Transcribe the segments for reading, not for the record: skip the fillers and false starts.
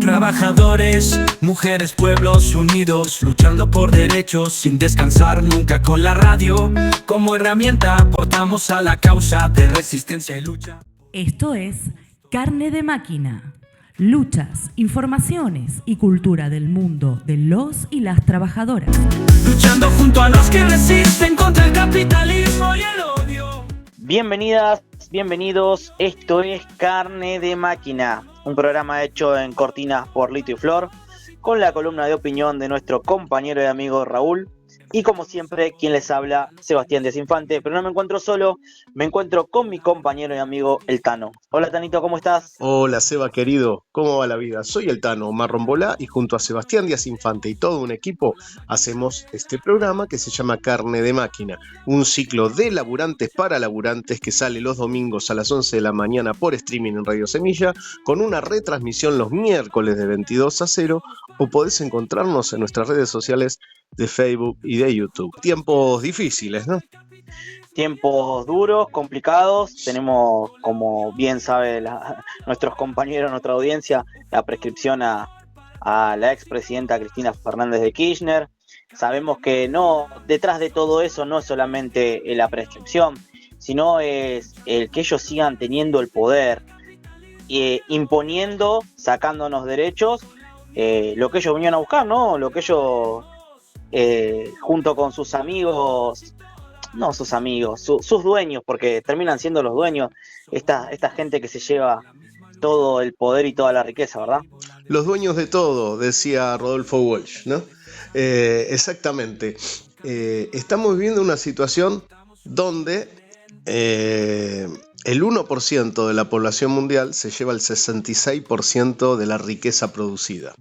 trabajadores, mujeres, pueblos unidos, luchando por derechos sin descansar nunca. Con la radio como herramienta aportamos a la causa de resistencia y lucha. Esto es Carne de Máquina. Luchas, informaciones y cultura del mundo de los y las trabajadoras. Luchando junto a los que resisten contra el capitalismo y el odio. Bienvenidas, bienvenidos. Esto es Carne de Máquina, un programa hecho en cortinas por Lito y Flor, con la columna de opinión de nuestro compañero y amigo Raúl. Y como siempre, quien les habla, Sebastián Díaz Infante. Pero no me encuentro solo, me encuentro con mi compañero y amigo, el Tano. Hola, Tanito, ¿cómo estás? Hola, Seba, querido. ¿Cómo va la vida? Soy el Tano Marrombolá y junto a Sebastián Díaz Infante y todo un equipo hacemos este programa que se llama Carne de Máquina. Un ciclo de laburantes para laburantes que sale los domingos a las 11 de la mañana por streaming en Radio Semilla, con una retransmisión los miércoles de 22 a 0, o podés encontrarnos en nuestras redes sociales de Facebook y de YouTube. Tiempos difíciles, ¿no? Tiempos duros, complicados. Tenemos, como bien sabe nuestros compañeros, nuestra audiencia, la prescripción a la expresidenta Cristina Fernández de Kirchner. Sabemos que no, detrás de todo eso no es solamente la prescripción, sino es el que ellos sigan teniendo el poder, imponiendo, sacándonos derechos, lo que ellos vinieron a buscar, ¿no? Lo que ellos, junto con sus amigos, no sus amigos, sus dueños, porque terminan siendo los dueños, esta gente que se lleva todo el poder y toda la riqueza, ¿verdad? Los dueños de todo, decía Rodolfo Walsh, ¿no? Exactamente. Estamos viviendo una situación donde el 1% de la población mundial se lleva el 66% de la riqueza producida.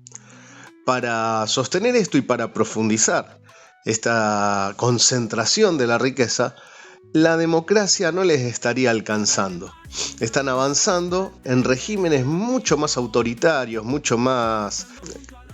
Para sostener esto y para profundizar esta concentración de la riqueza, la democracia no les estaría alcanzando. Están avanzando en regímenes mucho más autoritarios, mucho más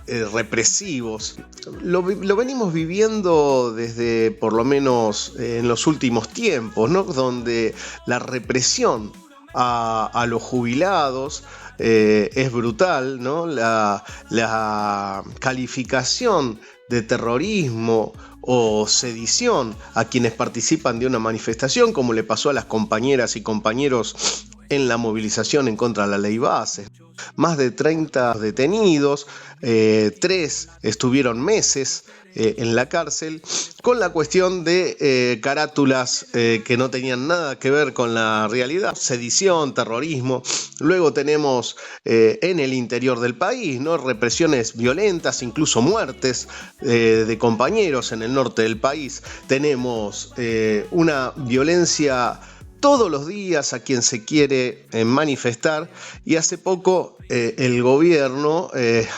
represivos. Lo venimos viviendo desde, por lo menos en los últimos tiempos, ¿no? Donde la represión a los jubilados es brutal, ¿no? La calificación de terrorismo o sedición a quienes participan de una manifestación, como le pasó a las compañeras y compañeros en la movilización en contra de la ley base. Más de 30 detenidos, 3 estuvieron meses en la cárcel, con la cuestión de carátulas que no tenían nada que ver con la realidad, sedición, terrorismo. Luego tenemos en el interior del país, ¿no? Represiones violentas, incluso muertes de compañeros en el norte del país. Tenemos una violencia todos los días a quien se quiere manifestar, y hace poco el gobierno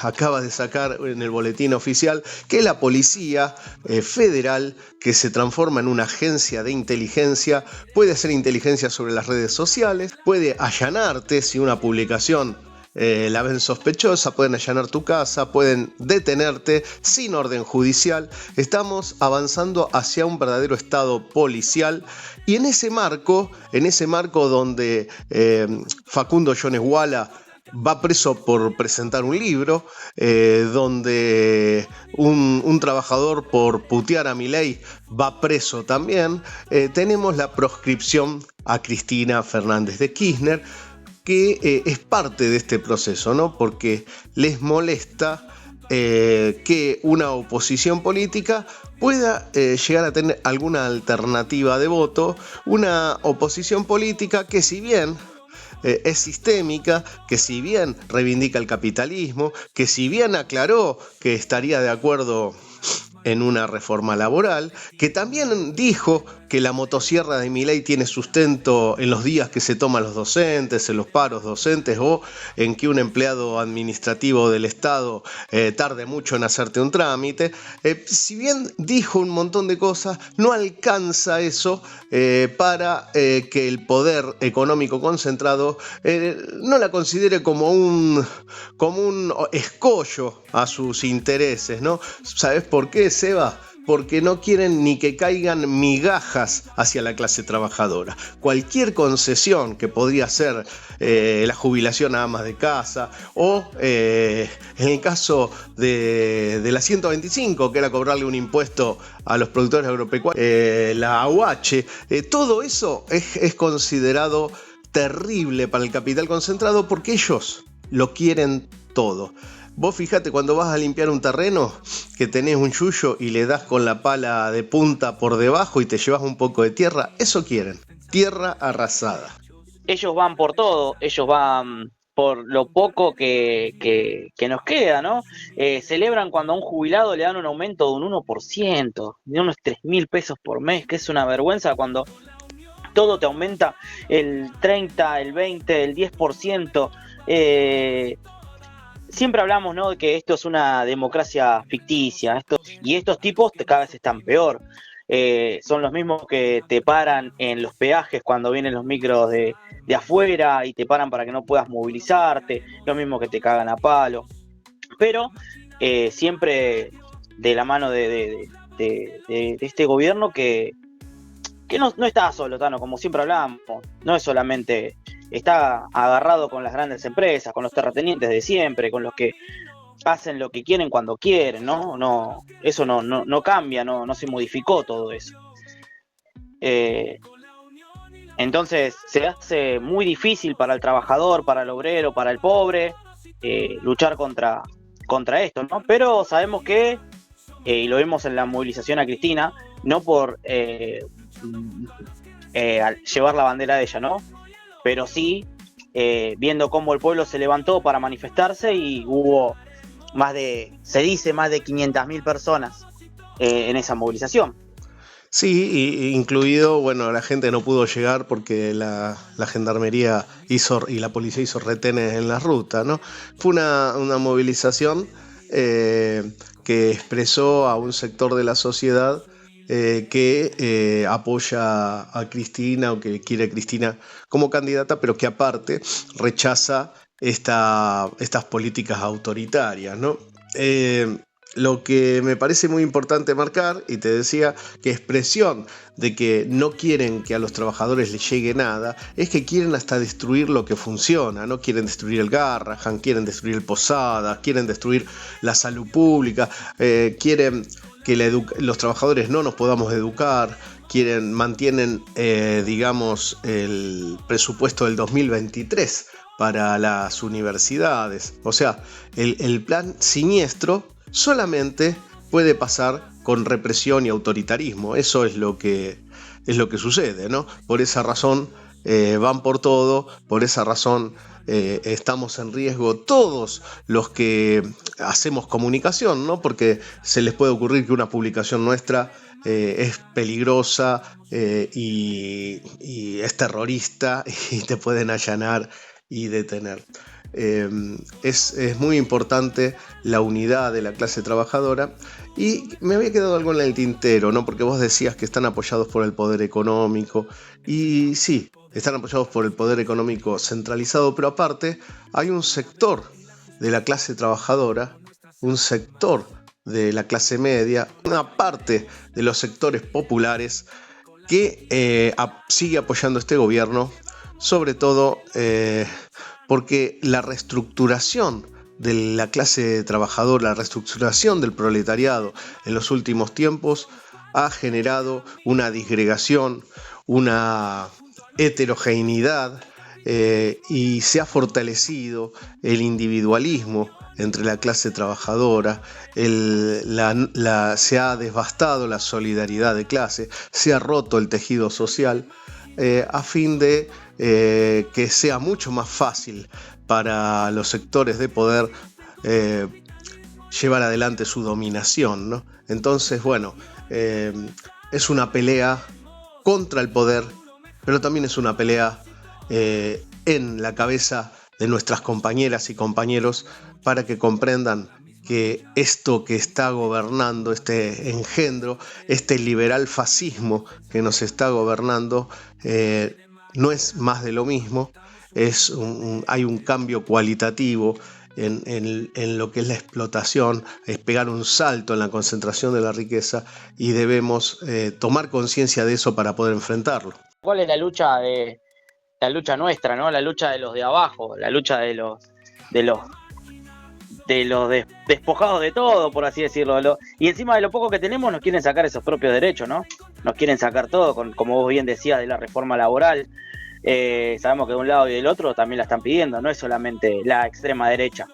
acaba de sacar en el boletín oficial que la policía federal, que se transforma en una agencia de inteligencia, puede hacer inteligencia sobre las redes sociales, puede allanarte si una publicación la ven sospechosa, pueden allanar tu casa, pueden detenerte sin orden judicial. Estamos avanzando hacia un verdadero estado policial, y en ese marco donde Facundo Yones-Wala va preso por presentar un libro, donde un trabajador por putear a Milei va preso también, tenemos la proscripción a Cristina Fernández de Kirchner, que es parte de este proceso, ¿no? Porque les molesta que una oposición política pueda llegar a tener alguna alternativa de voto, una oposición política que, si bien es sistémica, que si bien reivindica el capitalismo, que si bien aclaró que estaría de acuerdo en una reforma laboral, que también dijo que la motosierra de Milei tiene sustento en los días que se toman los docentes, en los paros docentes, o en que un empleado administrativo del Estado tarde mucho en hacerte un trámite. Si bien dijo un montón de cosas, no alcanza eso para que el poder económico concentrado no la considere como un escollo a sus intereses, ¿no? ¿Sabes por qué, Seba? porque no quieren ni que caigan migajas hacia la clase trabajadora. Cualquier concesión que podría ser la jubilación a amas de casa o en el caso de la 125, que era cobrarle un impuesto a los productores agropecuarios, la AUH, todo eso es considerado terrible para el capital concentrado porque ellos lo quieren todo. Vos fijate cuando vas a limpiar un terreno que tenés un yuyo y le das con la pala de punta por debajo y te llevas un poco de tierra, eso quieren, tierra arrasada. Ellos van por todo, ellos van por lo poco que nos queda, ¿no? Celebran cuando a un jubilado le dan un aumento de un 1%, de unos 3.000 pesos por mes, que es una vergüenza cuando todo te aumenta el 30, el 20, el 10%. Siempre hablamos, ¿no?, de que esto es una democracia ficticia, y estos tipos cada vez están peor. Son los mismos que te paran en los peajes cuando vienen los micros de afuera y te paran para que no puedas movilizarte, los mismos que te cagan a palo. Pero siempre de la mano de este gobierno que no está solo, Tano, como siempre hablamos, no es solamente... Está agarrado con las grandes empresas, con los terratenientes de siempre, con los que hacen lo que quieren cuando quieren, ¿no? Eso no cambia, no se modificó todo eso. Entonces se hace muy difícil para el trabajador, para el obrero, para el pobre, luchar contra esto, ¿no? Pero sabemos que, y lo vimos en la movilización a Cristina, no por llevar la bandera de ella, ¿no? Pero sí viendo cómo el pueblo se levantó para manifestarse y hubo se dice más de 500.000 personas en esa movilización. Sí, incluido, bueno, la gente no pudo llegar porque la gendarmería y la policía hizo retenes en la ruta, ¿no? Fue una movilización que expresó a un sector de la sociedad que apoya a Cristina o que quiere a Cristina como candidata, pero que aparte rechaza estas políticas autoritarias, ¿no? Lo que me parece muy importante marcar, y te decía que expresión de que no quieren que a los trabajadores les llegue nada, es que quieren hasta destruir lo que funciona, ¿no? Quieren destruir el Garrahan, quieren destruir el Posadas, quieren destruir la salud pública, quieren que los trabajadores no nos podamos educar, mantienen, digamos, el presupuesto del 2023 para las universidades. O sea, el plan siniestro solamente puede pasar con represión y autoritarismo. Eso es lo que sucede, ¿no? Por esa razón van por todo, por esa razón estamos en riesgo todos los que hacemos comunicación, ¿no? Porque se les puede ocurrir que una publicación nuestra es peligrosa y es terrorista y te pueden allanar y detener. Es muy importante la unidad de la clase trabajadora. Y me había quedado algo en el tintero, ¿no? Porque vos decías que están apoyados por el poder económico, y sí, están apoyados por el poder económico centralizado, pero aparte hay un sector de la clase trabajadora, un sector de la clase media, una parte de los sectores populares que sigue apoyando este gobierno, sobre todo porque la reestructuración de la clase trabajadora, la reestructuración del proletariado en los últimos tiempos ha generado una disgregación, una heterogeneidad y se ha fortalecido el individualismo entre la clase trabajadora, se ha devastado la solidaridad de clase, se ha roto el tejido social a fin de que sea mucho más fácil para los sectores de poder llevar adelante su dominación, ¿no? Entonces, bueno, es una pelea contra el poder, pero también es una pelea en la cabeza de nuestras compañeras y compañeros para que comprendan que esto que está gobernando, este engendro, este liberal fascismo que nos está gobernando, no es más de lo mismo. Hay un cambio cualitativo en lo que es la explotación, es pegar un salto en la concentración de la riqueza, y debemos tomar conciencia de eso para poder enfrentarlo. ¿Cuál es la lucha nuestra, ¿no? La lucha de los de abajo, la lucha de los despojados de todo, por así decirlo. Y encima de lo poco que tenemos nos quieren sacar esos propios derechos, ¿no? Nos quieren sacar todo, como vos bien decías, de la reforma laboral. Sabemos que de un lado y del otro también la están pidiendo, no es solamente la extrema derecha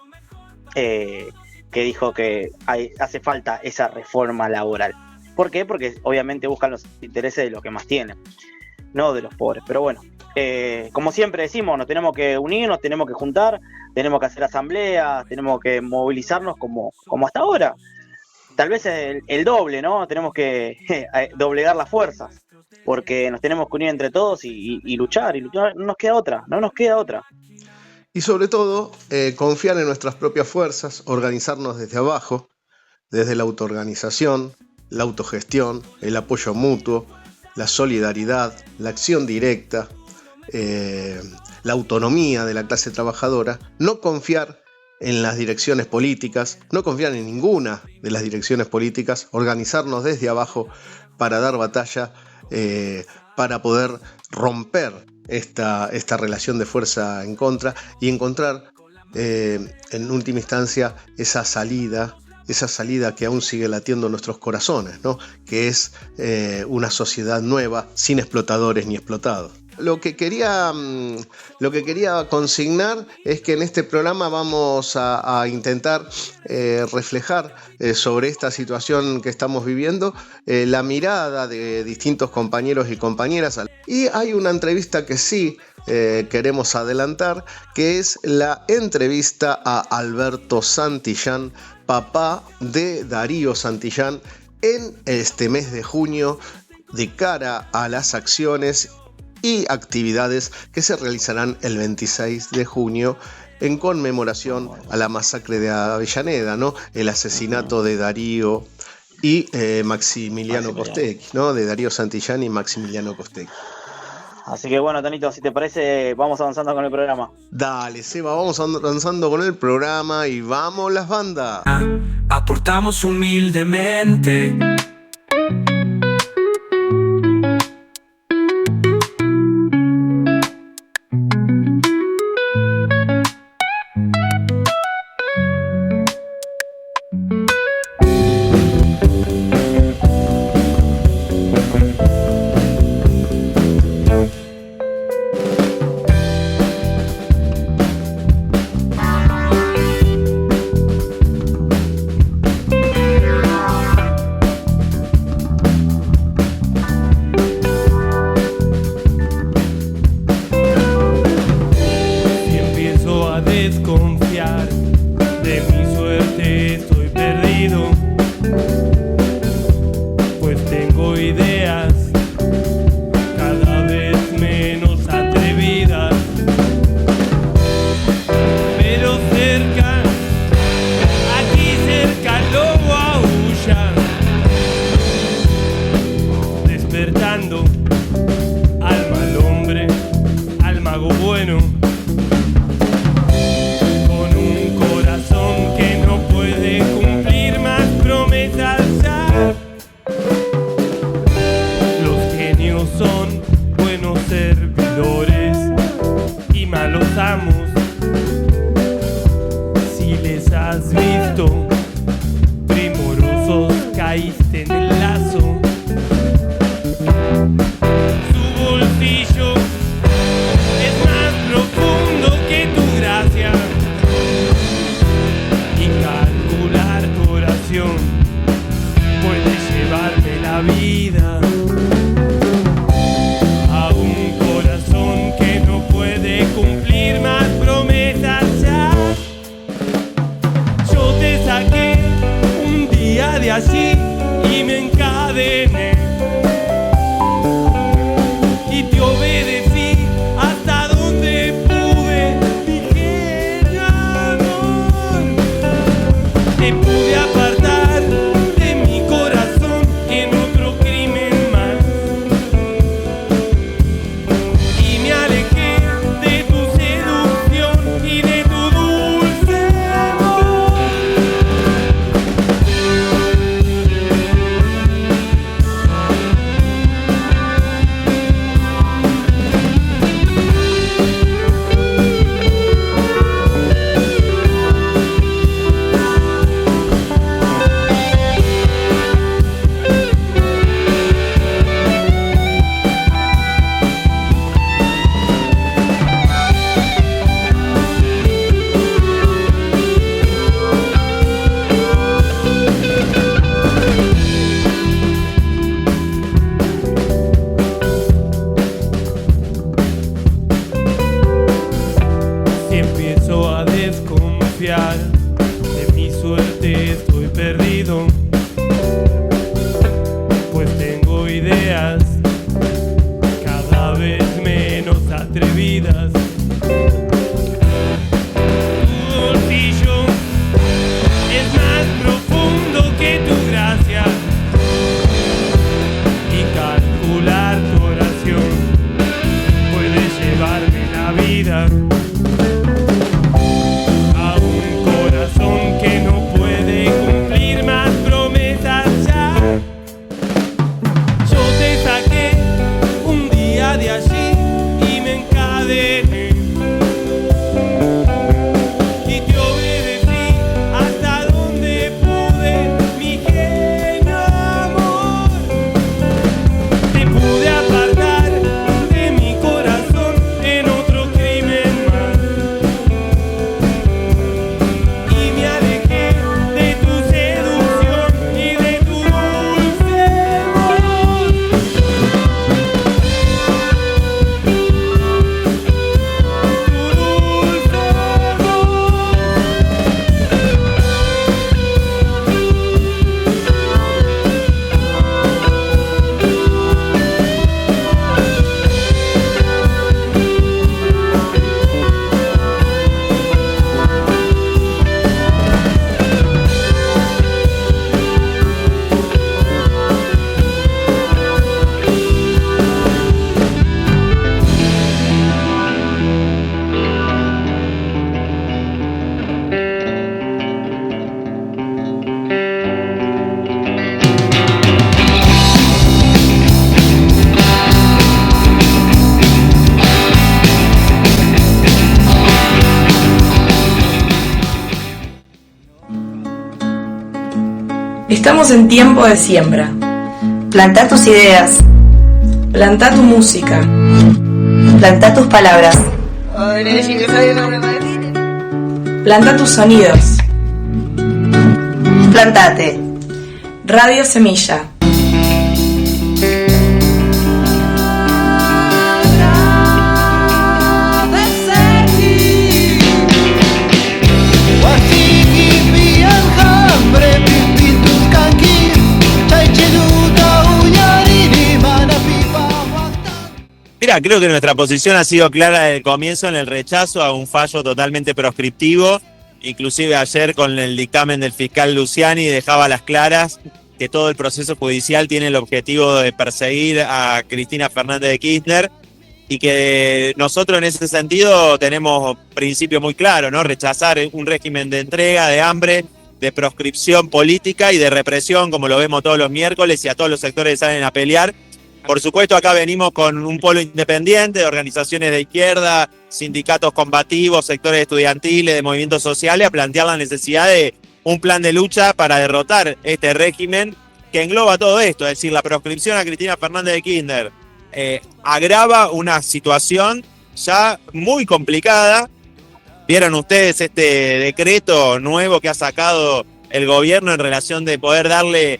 que dijo que hace falta esa reforma laboral. ¿Por qué? Porque obviamente buscan los intereses de los que más tienen, no de los pobres. Pero bueno, como siempre decimos, nos tenemos que unir, nos tenemos que juntar, tenemos que hacer asambleas, tenemos que movilizarnos como hasta ahora. Tal vez es el doble, ¿no? Tenemos que doblegar las fuerzas, porque nos tenemos que unir entre todos y luchar, no nos queda otra. Y sobre todo, confiar en nuestras propias fuerzas, organizarnos desde abajo, desde la autoorganización, la autogestión, el apoyo mutuo, la solidaridad, la acción directa, la autonomía de la clase trabajadora, no confiar en las direcciones políticas, no confiar en ninguna de las direcciones políticas, organizarnos desde abajo para dar batalla, para poder romper esta relación de fuerza en contra y encontrar en última instancia esa salida que aún sigue latiendo en nuestros corazones, ¿no? Que es una sociedad nueva, sin explotadores ni explotados. Lo que quería consignar es que en este programa vamos a intentar reflejar sobre esta situación que estamos viviendo la mirada de distintos compañeros y compañeras. Y hay una entrevista que sí queremos adelantar, que es la entrevista a Alberto Santillán, papá de Darío Santillán, en este mes de junio, de cara a las acciones y actividades que se realizarán el 26 de junio en conmemoración a la masacre de Avellaneda, ¿no? El asesinato de Darío y Maximiliano Costecchi, ¿no? De Darío Santillán y Maximiliano Costecchi. Así que bueno, Tanito, si te parece, vamos avanzando con el programa. Dale, Seba, vamos avanzando con el programa y vamos las bandas. Aportamos humildemente. Y me alejé de tu seducción y de tu dulce Estamos en tiempo de siembra. Plantá tus ideas. Plantá tu música. Plantá tus palabras. Plantá tus sonidos. Plantate. Radio Semilla. Mira, creo que nuestra posición ha sido clara desde el comienzo en el rechazo a un fallo totalmente proscriptivo. Inclusive ayer con el dictamen del fiscal Luciani dejaba a las claras que todo el proceso judicial tiene el objetivo de perseguir a Cristina Fernández de Kirchner y que nosotros en ese sentido tenemos principios muy claros, ¿no? Rechazar un régimen de entrega, de hambre, de proscripción política y de represión, como lo vemos todos los miércoles y a todos los sectores que salen a pelear. Por supuesto, acá venimos con un polo independiente de organizaciones de izquierda, sindicatos combativos, sectores estudiantiles, de movimientos sociales, a plantear la necesidad de un plan de lucha para derrotar este régimen que engloba todo esto. Es decir, la proscripción a Cristina Fernández de Kirchner agrava una situación ya muy complicada. Vieron ustedes este decreto nuevo que ha sacado el gobierno en relación de poder darle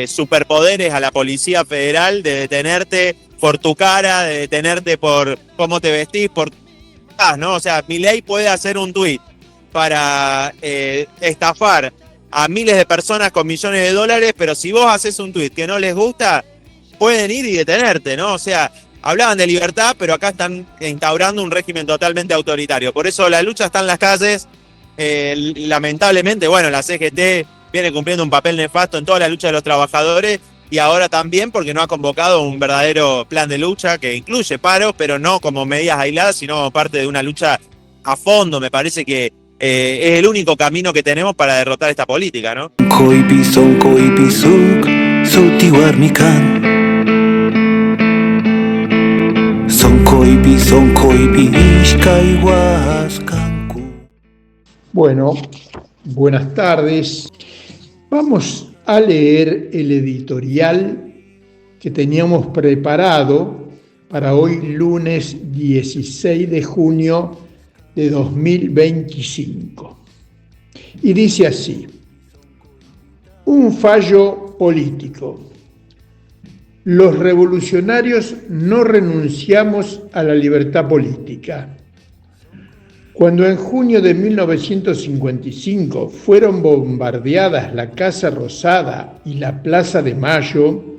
superpoderes a la Policía Federal, de detenerte por tu cara, de detenerte por cómo te vestís, ¿no? O sea, Milei puede hacer un tuit para estafar a miles de personas con millones de dólares, pero si vos haces un tuit que no les gusta, pueden ir y detenerte, ¿no? O sea, hablaban de libertad, pero acá están instaurando un régimen totalmente autoritario. Por eso la lucha está en las calles. Lamentablemente, bueno, la CGT viene cumpliendo un papel nefasto en toda la lucha de los trabajadores y ahora también porque no ha convocado un verdadero plan de lucha que incluye paros, pero no como medidas aisladas, sino como parte de una lucha a fondo. Me parece que es el único camino que tenemos para derrotar esta política, ¿no? Bueno, buenas tardes. Vamos a leer el editorial que teníamos preparado para hoy, lunes 16 de junio de 2025. Y dice así: un fallo político. Los revolucionarios no renunciamos a la libertad política. Cuando en junio de 1955 fueron bombardeadas la Casa Rosada y la Plaza de Mayo,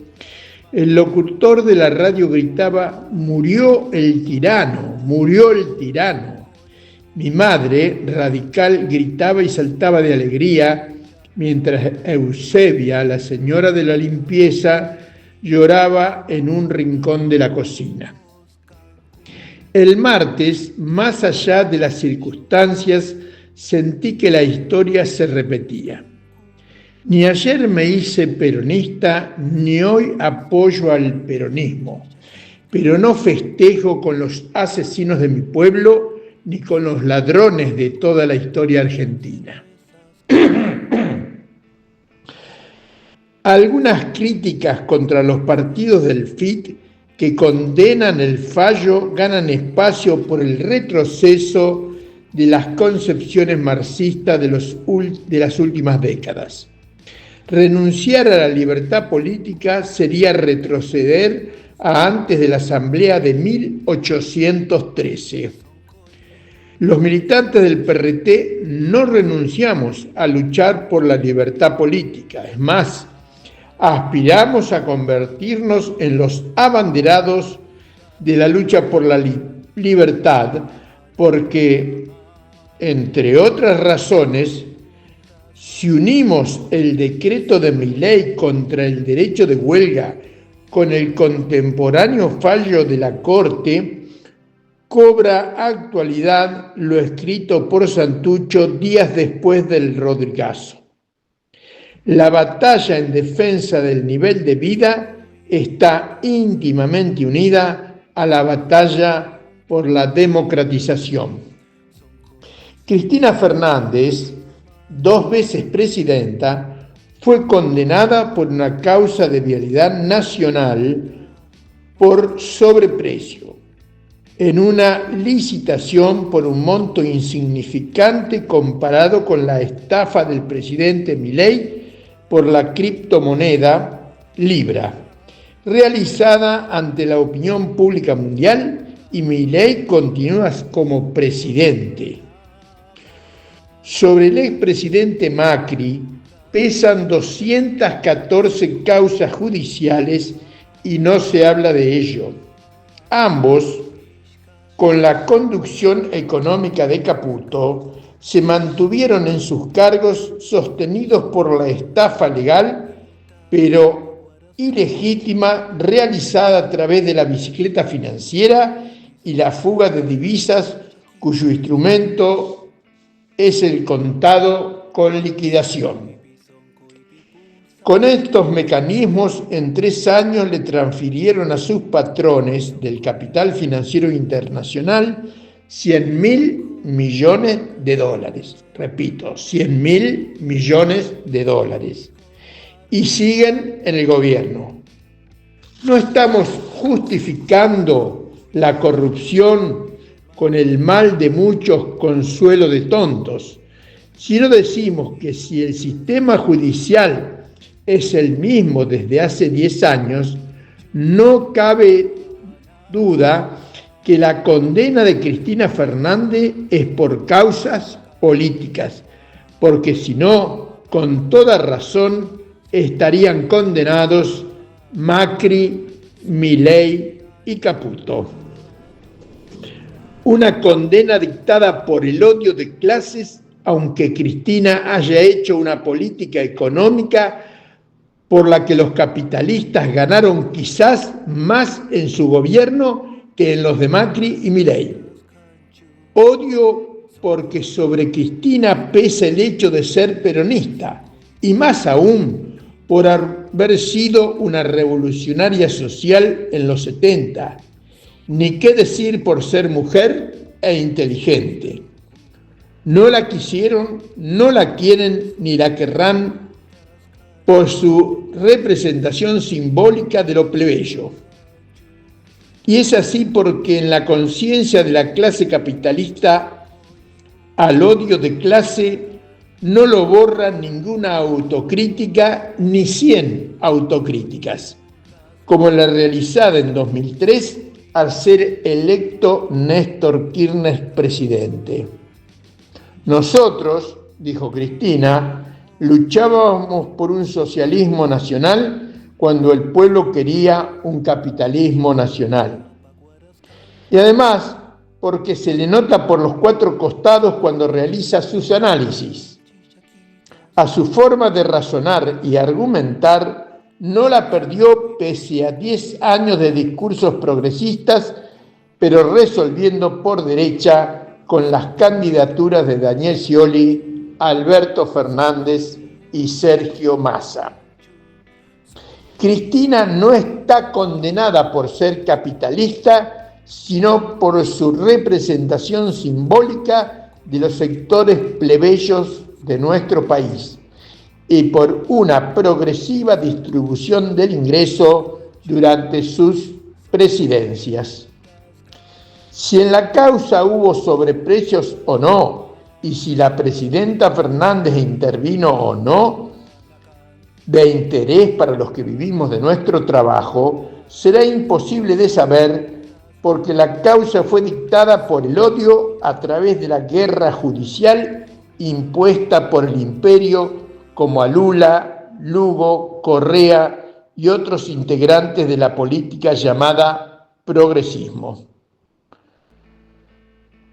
el locutor de la radio gritaba: «Murió el tirano, murió el tirano». Mi madre, radical, gritaba y saltaba de alegría, mientras Eusebia, la señora de la limpieza, lloraba en un rincón de la cocina. El martes, más allá de las circunstancias, sentí que la historia se repetía. Ni ayer me hice peronista, ni hoy apoyo al peronismo, pero no festejo con los asesinos de mi pueblo ni con los ladrones de toda la historia argentina. Algunas críticas contra los partidos del FIT que condenan el fallo ganan espacio por el retroceso de las concepciones marxistas de las últimas décadas. Renunciar a la libertad política sería retroceder a antes de la Asamblea de 1813. Los militantes del PRT no renunciamos a luchar por la libertad política. Es más, aspiramos a convertirnos en los abanderados de la lucha por la libertad, porque, entre otras razones, si unimos el decreto de Milei contra el derecho de huelga con el contemporáneo fallo de la Corte, cobra actualidad lo escrito por Santucho días después del Rodrigazo. La batalla en defensa del nivel de vida está íntimamente unida a la batalla por la democratización. Cristina Fernández, 2 veces presidenta, fue condenada por una causa de vialidad nacional por sobreprecio en una licitación por un monto insignificante comparado con la estafa del presidente Milei por la criptomoneda Libra, realizada ante la opinión pública mundial, y Milei continúa como presidente. Sobre el expresidente Macri pesan 214 causas judiciales y no se habla de ello. Ambos, con la conducción económica de Caputo, se mantuvieron en sus cargos sostenidos por la estafa legal, pero ilegítima, realizada a través de la bicicleta financiera y la fuga de divisas, cuyo instrumento es el contado con liquidación. Con estos mecanismos, en 3 años le transfirieron a sus patrones del capital financiero internacional 100.000 millones de dólares. Repito, 100.000 millones de dólares. Y siguen en el gobierno. No estamos justificando la corrupción con el mal de muchos, consuelo de tontos, sino decimos que si el sistema judicial es el mismo desde hace 10 años, no cabe duda que la condena de Cristina Fernández es por causas políticas, porque si no, con toda razón, estarían condenados Macri, Milei y Caputo. Una condena dictada por el odio de clases, aunque Cristina haya hecho una política económica por la que los capitalistas ganaron quizás más en su gobierno que en los de Macri y Milei. Odio porque sobre Cristina pesa el hecho de ser peronista, y más aún por haber sido una revolucionaria social en los 70, ni qué decir por ser mujer e inteligente. No la quisieron, no la quieren ni la querrán por su representación simbólica de lo plebeyo. Y es así porque en la conciencia de la clase capitalista al odio de clase no lo borra ninguna autocrítica ni 100 autocríticas, como la realizada en 2003 al ser electo Néstor Kirchner presidente. Nosotros, dijo Cristina, luchábamos por un socialismo nacional cuando el pueblo quería un capitalismo nacional. Y además, porque se le nota por los 4 costados cuando realiza sus análisis. A su forma de razonar y argumentar no la perdió pese a 10 años de discursos progresistas, pero resolviendo por derecha con las candidaturas de Daniel Scioli, Alberto Fernández y Sergio Massa. Cristina no está condenada por ser capitalista, sino por su representación simbólica de los sectores plebeyos de nuestro país y por una progresiva distribución del ingreso durante sus presidencias. Si en la causa hubo sobreprecios o no, y si la presidenta Fernández intervino o no, de interés para los que vivimos de nuestro trabajo, será imposible de saber porque la causa fue dictada por el odio a través de la guerra judicial impuesta por el imperio como a Lula, Lugo, Correa y otros integrantes de la política llamada progresismo.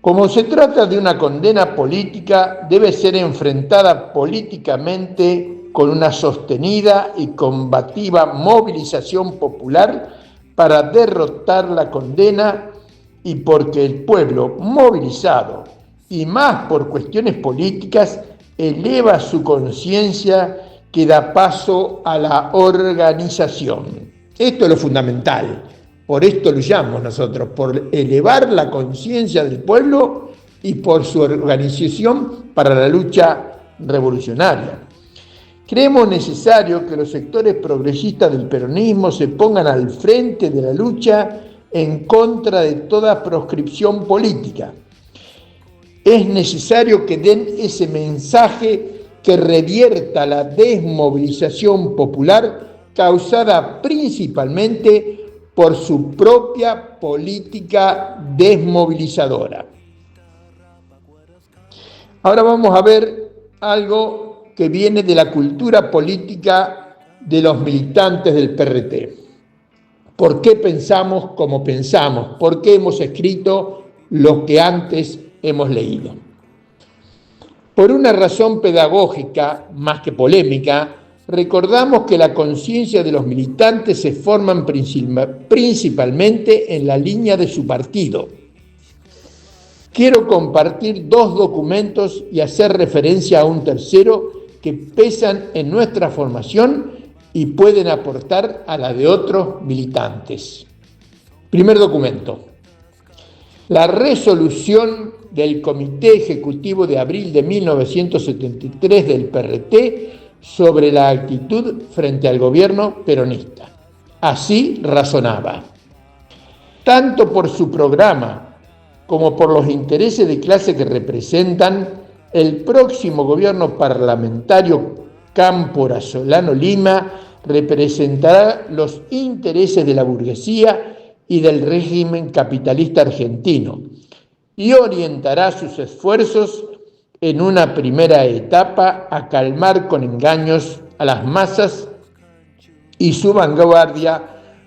Como se trata de una condena política, debe ser enfrentada políticamente con una sostenida y combativa movilización popular para derrotar la condena y porque el pueblo movilizado, y más por cuestiones políticas, eleva su conciencia que da paso a la organización. Esto es lo fundamental. Por esto luchamos nosotros, por elevar la conciencia del pueblo y por su organización para la lucha revolucionaria. Creemos necesario que los sectores progresistas del peronismo se pongan al frente de la lucha en contra de toda proscripción política. Es necesario que den ese mensaje que revierta la desmovilización popular causada principalmente por su propia política desmovilizadora. Ahora vamos a ver algo que viene de la cultura política de los militantes del PRT. ¿Por qué pensamos como pensamos? ¿Por qué hemos escrito lo que antes hemos leído? Por una razón pedagógica, más que polémica, recordamos que la conciencia de los militantes se forman principalmente en la línea de su partido. Quiero compartir dos documentos y hacer referencia a un tercero que pesan en nuestra formación y pueden aportar a la de otros militantes. Primer documento. La resolución del Comité Ejecutivo de abril de 1973 del PRT sobre la actitud frente al gobierno peronista. Así razonaba. Tanto por su programa como por los intereses de clase que representan, el próximo gobierno parlamentario Cámpora-Solano Lima representará los intereses de la burguesía y del régimen capitalista argentino y orientará sus esfuerzos en una primera etapa a calmar con engaños a las masas y su vanguardia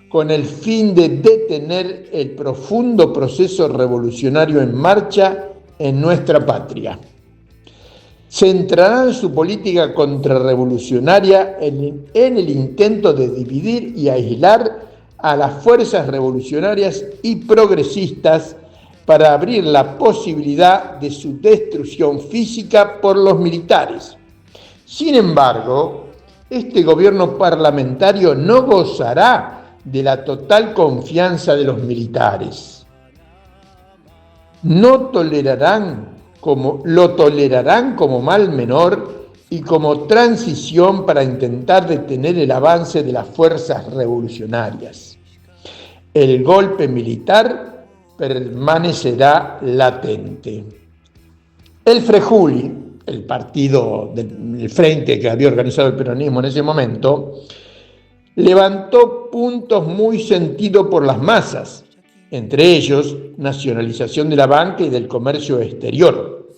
con el fin de detener el profundo proceso revolucionario en marcha en nuestra patria. Centrarán su política contrarrevolucionaria en el intento de dividir y aislar a las fuerzas revolucionarias y progresistas para abrir la posibilidad de su destrucción física por los militares. Sin embargo, este gobierno parlamentario no gozará de la total confianza de los militares. Lo tolerarán como mal menor y como transición para intentar detener el avance de las fuerzas revolucionarias. El golpe militar permanecerá latente. El Frejuli, el partido del frente que había organizado el peronismo en ese momento, levantó puntos muy sentidos por las masas, entre ellos nacionalización de la banca y del comercio exterior.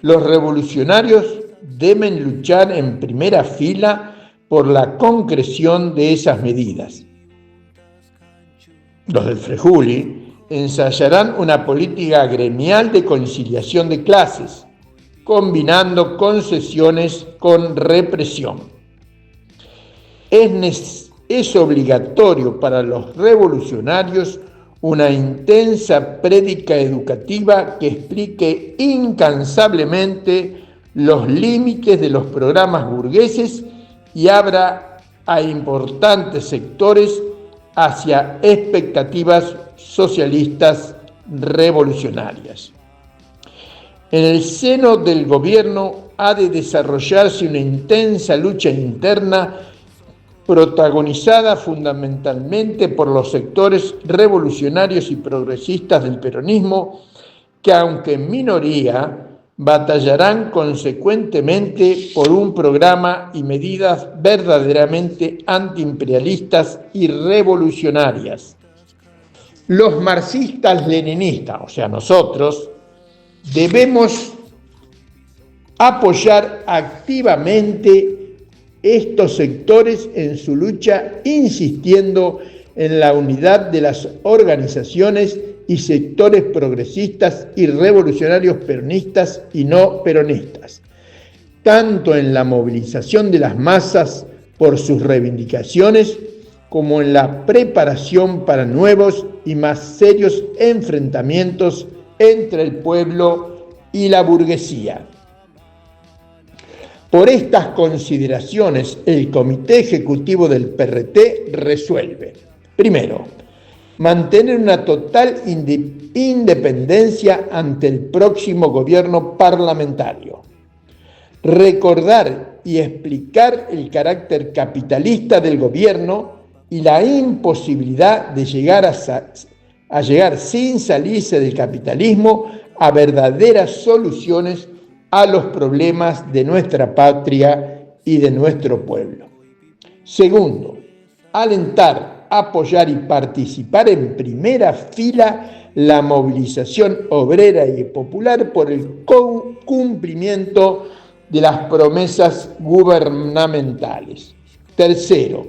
Los revolucionarios deben luchar en primera fila por la concreción de esas medidas. Los del Frejuli ensayarán una política gremial de conciliación de clases, combinando concesiones con represión. Es obligatorio para los revolucionarios una intensa prédica educativa que explique incansablemente los límites de los programas burgueses y abra a importantes sectores hacia expectativas socialistas revolucionarias. En el seno del gobierno ha de desarrollarse una intensa lucha interna protagonizada fundamentalmente por los sectores revolucionarios y progresistas del peronismo, que aunque en minoría, batallarán consecuentemente por un programa y medidas verdaderamente antiimperialistas y revolucionarias. Los marxistas-leninistas, o sea, nosotros, debemos apoyar activamente estos sectores en su lucha, insistiendo en la unidad de las organizaciones y sectores progresistas y revolucionarios peronistas y no peronistas, tanto en la movilización de las masas por sus reivindicaciones como en la preparación para nuevos y más serios enfrentamientos entre el pueblo y la burguesía. Por estas consideraciones, el Comité Ejecutivo del PRT resuelve: primero, mantener una total independencia ante el próximo gobierno parlamentario. Recordar y explicar el carácter capitalista del gobierno y la imposibilidad de llegar a llegar sin salirse del capitalismo a verdaderas soluciones a los problemas de nuestra patria y de nuestro pueblo. Segundo, alentar, apoyar y participar en primera fila la movilización obrera y popular por el cumplimiento de las promesas gubernamentales. Tercero,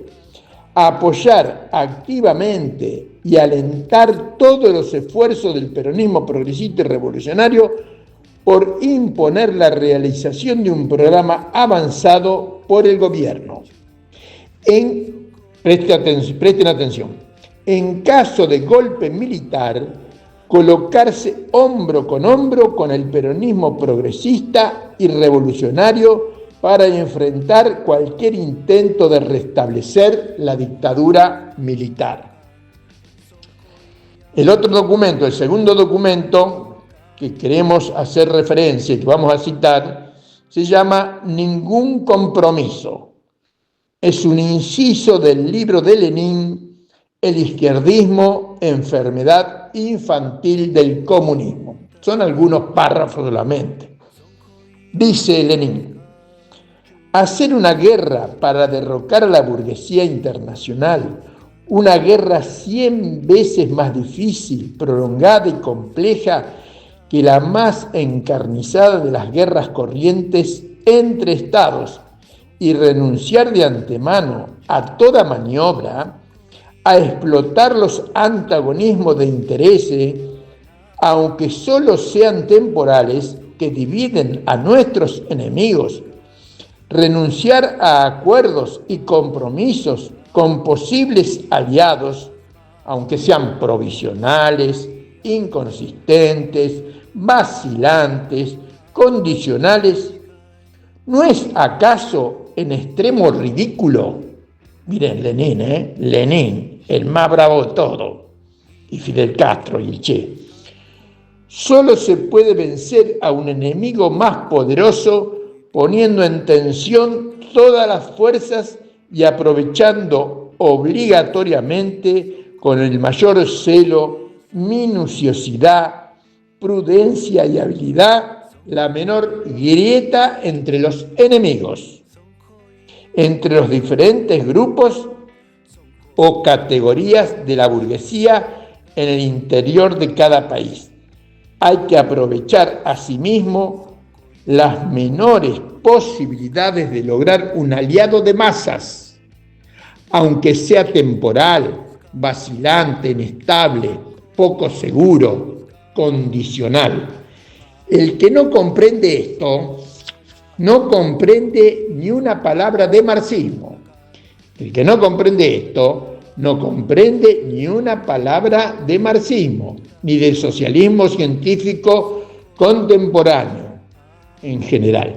apoyar activamente y alentar todos los esfuerzos del peronismo progresista y revolucionario por imponer la realización de un programa avanzado por el gobierno. Presten atención. En caso de golpe militar, colocarse hombro con el peronismo progresista y revolucionario para enfrentar cualquier intento de restablecer la dictadura militar. El segundo documento que queremos hacer referencia y que vamos a citar, se llama Ningún compromiso. Es un inciso del libro de Lenin, El izquierdismo, enfermedad infantil del comunismo. Son algunos párrafos solamente. Dice Lenin: hacer una guerra para derrocar a la burguesía internacional, una guerra 100 veces más difícil, prolongada y compleja que la más encarnizada de las guerras corrientes entre estados, y renunciar de antemano a toda maniobra, a explotar los antagonismos de intereses, aunque solo sean temporales, que dividen a nuestros enemigos, renunciar a acuerdos y compromisos con posibles aliados, aunque sean provisionales, inconsistentes, vacilantes, condicionales, ¿no es acaso en extremo ridículo? Miren, Lenin, el más bravo de todo, y Fidel Castro y el Che. Solo se puede vencer a un enemigo más poderoso poniendo en tensión todas las fuerzas y aprovechando obligatoriamente con el mayor celo, minuciosidad, prudencia y habilidad la menor grieta entre los enemigos, entre los diferentes grupos o categorías de la burguesía en el interior de cada país. Hay que aprovechar asimismo las menores posibilidades de lograr un aliado de masas, aunque sea temporal, vacilante, inestable, poco seguro, condicional. El que no comprende esto, no comprende ni una palabra de marxismo. El que no comprende esto, no comprende ni una palabra de marxismo, ni del socialismo científico contemporáneo en general.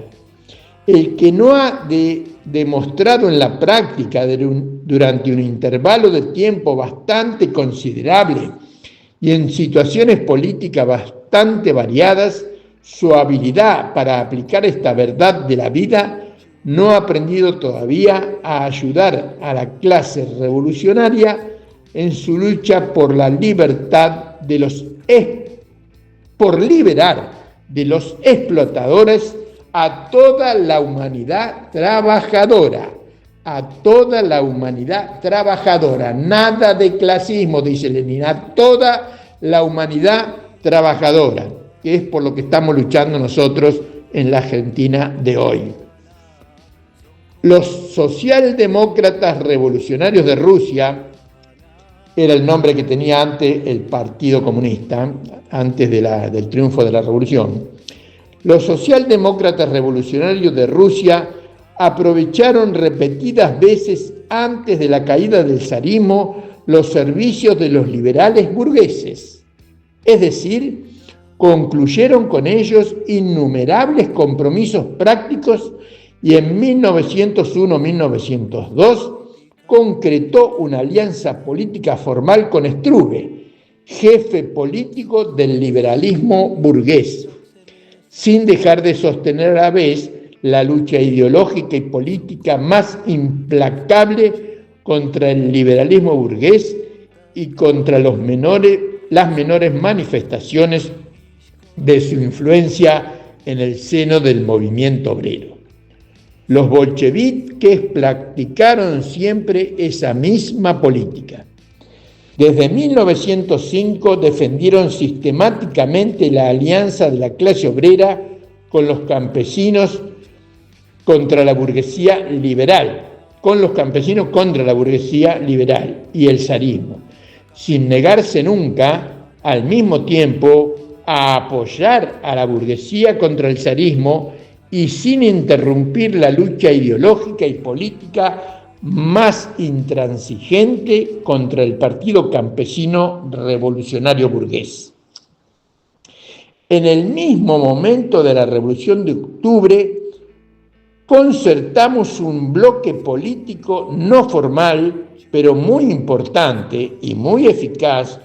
El que no ha demostrado en la práctica durante un intervalo de tiempo bastante considerable y en situaciones políticas bastante variadas, su habilidad para aplicar esta verdad de la vida, no ha aprendido todavía a ayudar a la clase revolucionaria en su lucha por la libertad por liberar de los explotadores a toda la humanidad trabajadora, nada de clasismo, dice Lenin, a toda la humanidad trabajadora, que es por lo que estamos luchando nosotros en la Argentina de hoy. Los socialdemócratas revolucionarios de Rusia, era el nombre que tenía antes el Partido Comunista, antes del triunfo de la revolución. Los socialdemócratas revolucionarios de Rusia aprovecharon repetidas veces antes de la caída del zarismo los servicios de los liberales burgueses, es decir, concluyeron con ellos innumerables compromisos prácticos y en 1901-1902 concretó una alianza política formal con Struve, jefe político del liberalismo burgués, sin dejar de sostener a la vez la lucha ideológica y política más implacable contra el liberalismo burgués y contra las menores manifestaciones de su influencia en el seno del movimiento obrero. Los bolcheviques practicaron siempre esa misma política. Desde 1905 defendieron sistemáticamente la alianza de la clase obrera con los campesinos contra la burguesía liberal, y el zarismo, sin negarse nunca, al mismo tiempo, a apoyar a la burguesía contra el zarismo y sin interrumpir la lucha ideológica y política más intransigente contra el Partido Campesino Revolucionario Burgués. En el mismo momento de la Revolución de Octubre, concertamos un bloque político no formal, pero muy importante y muy eficaz,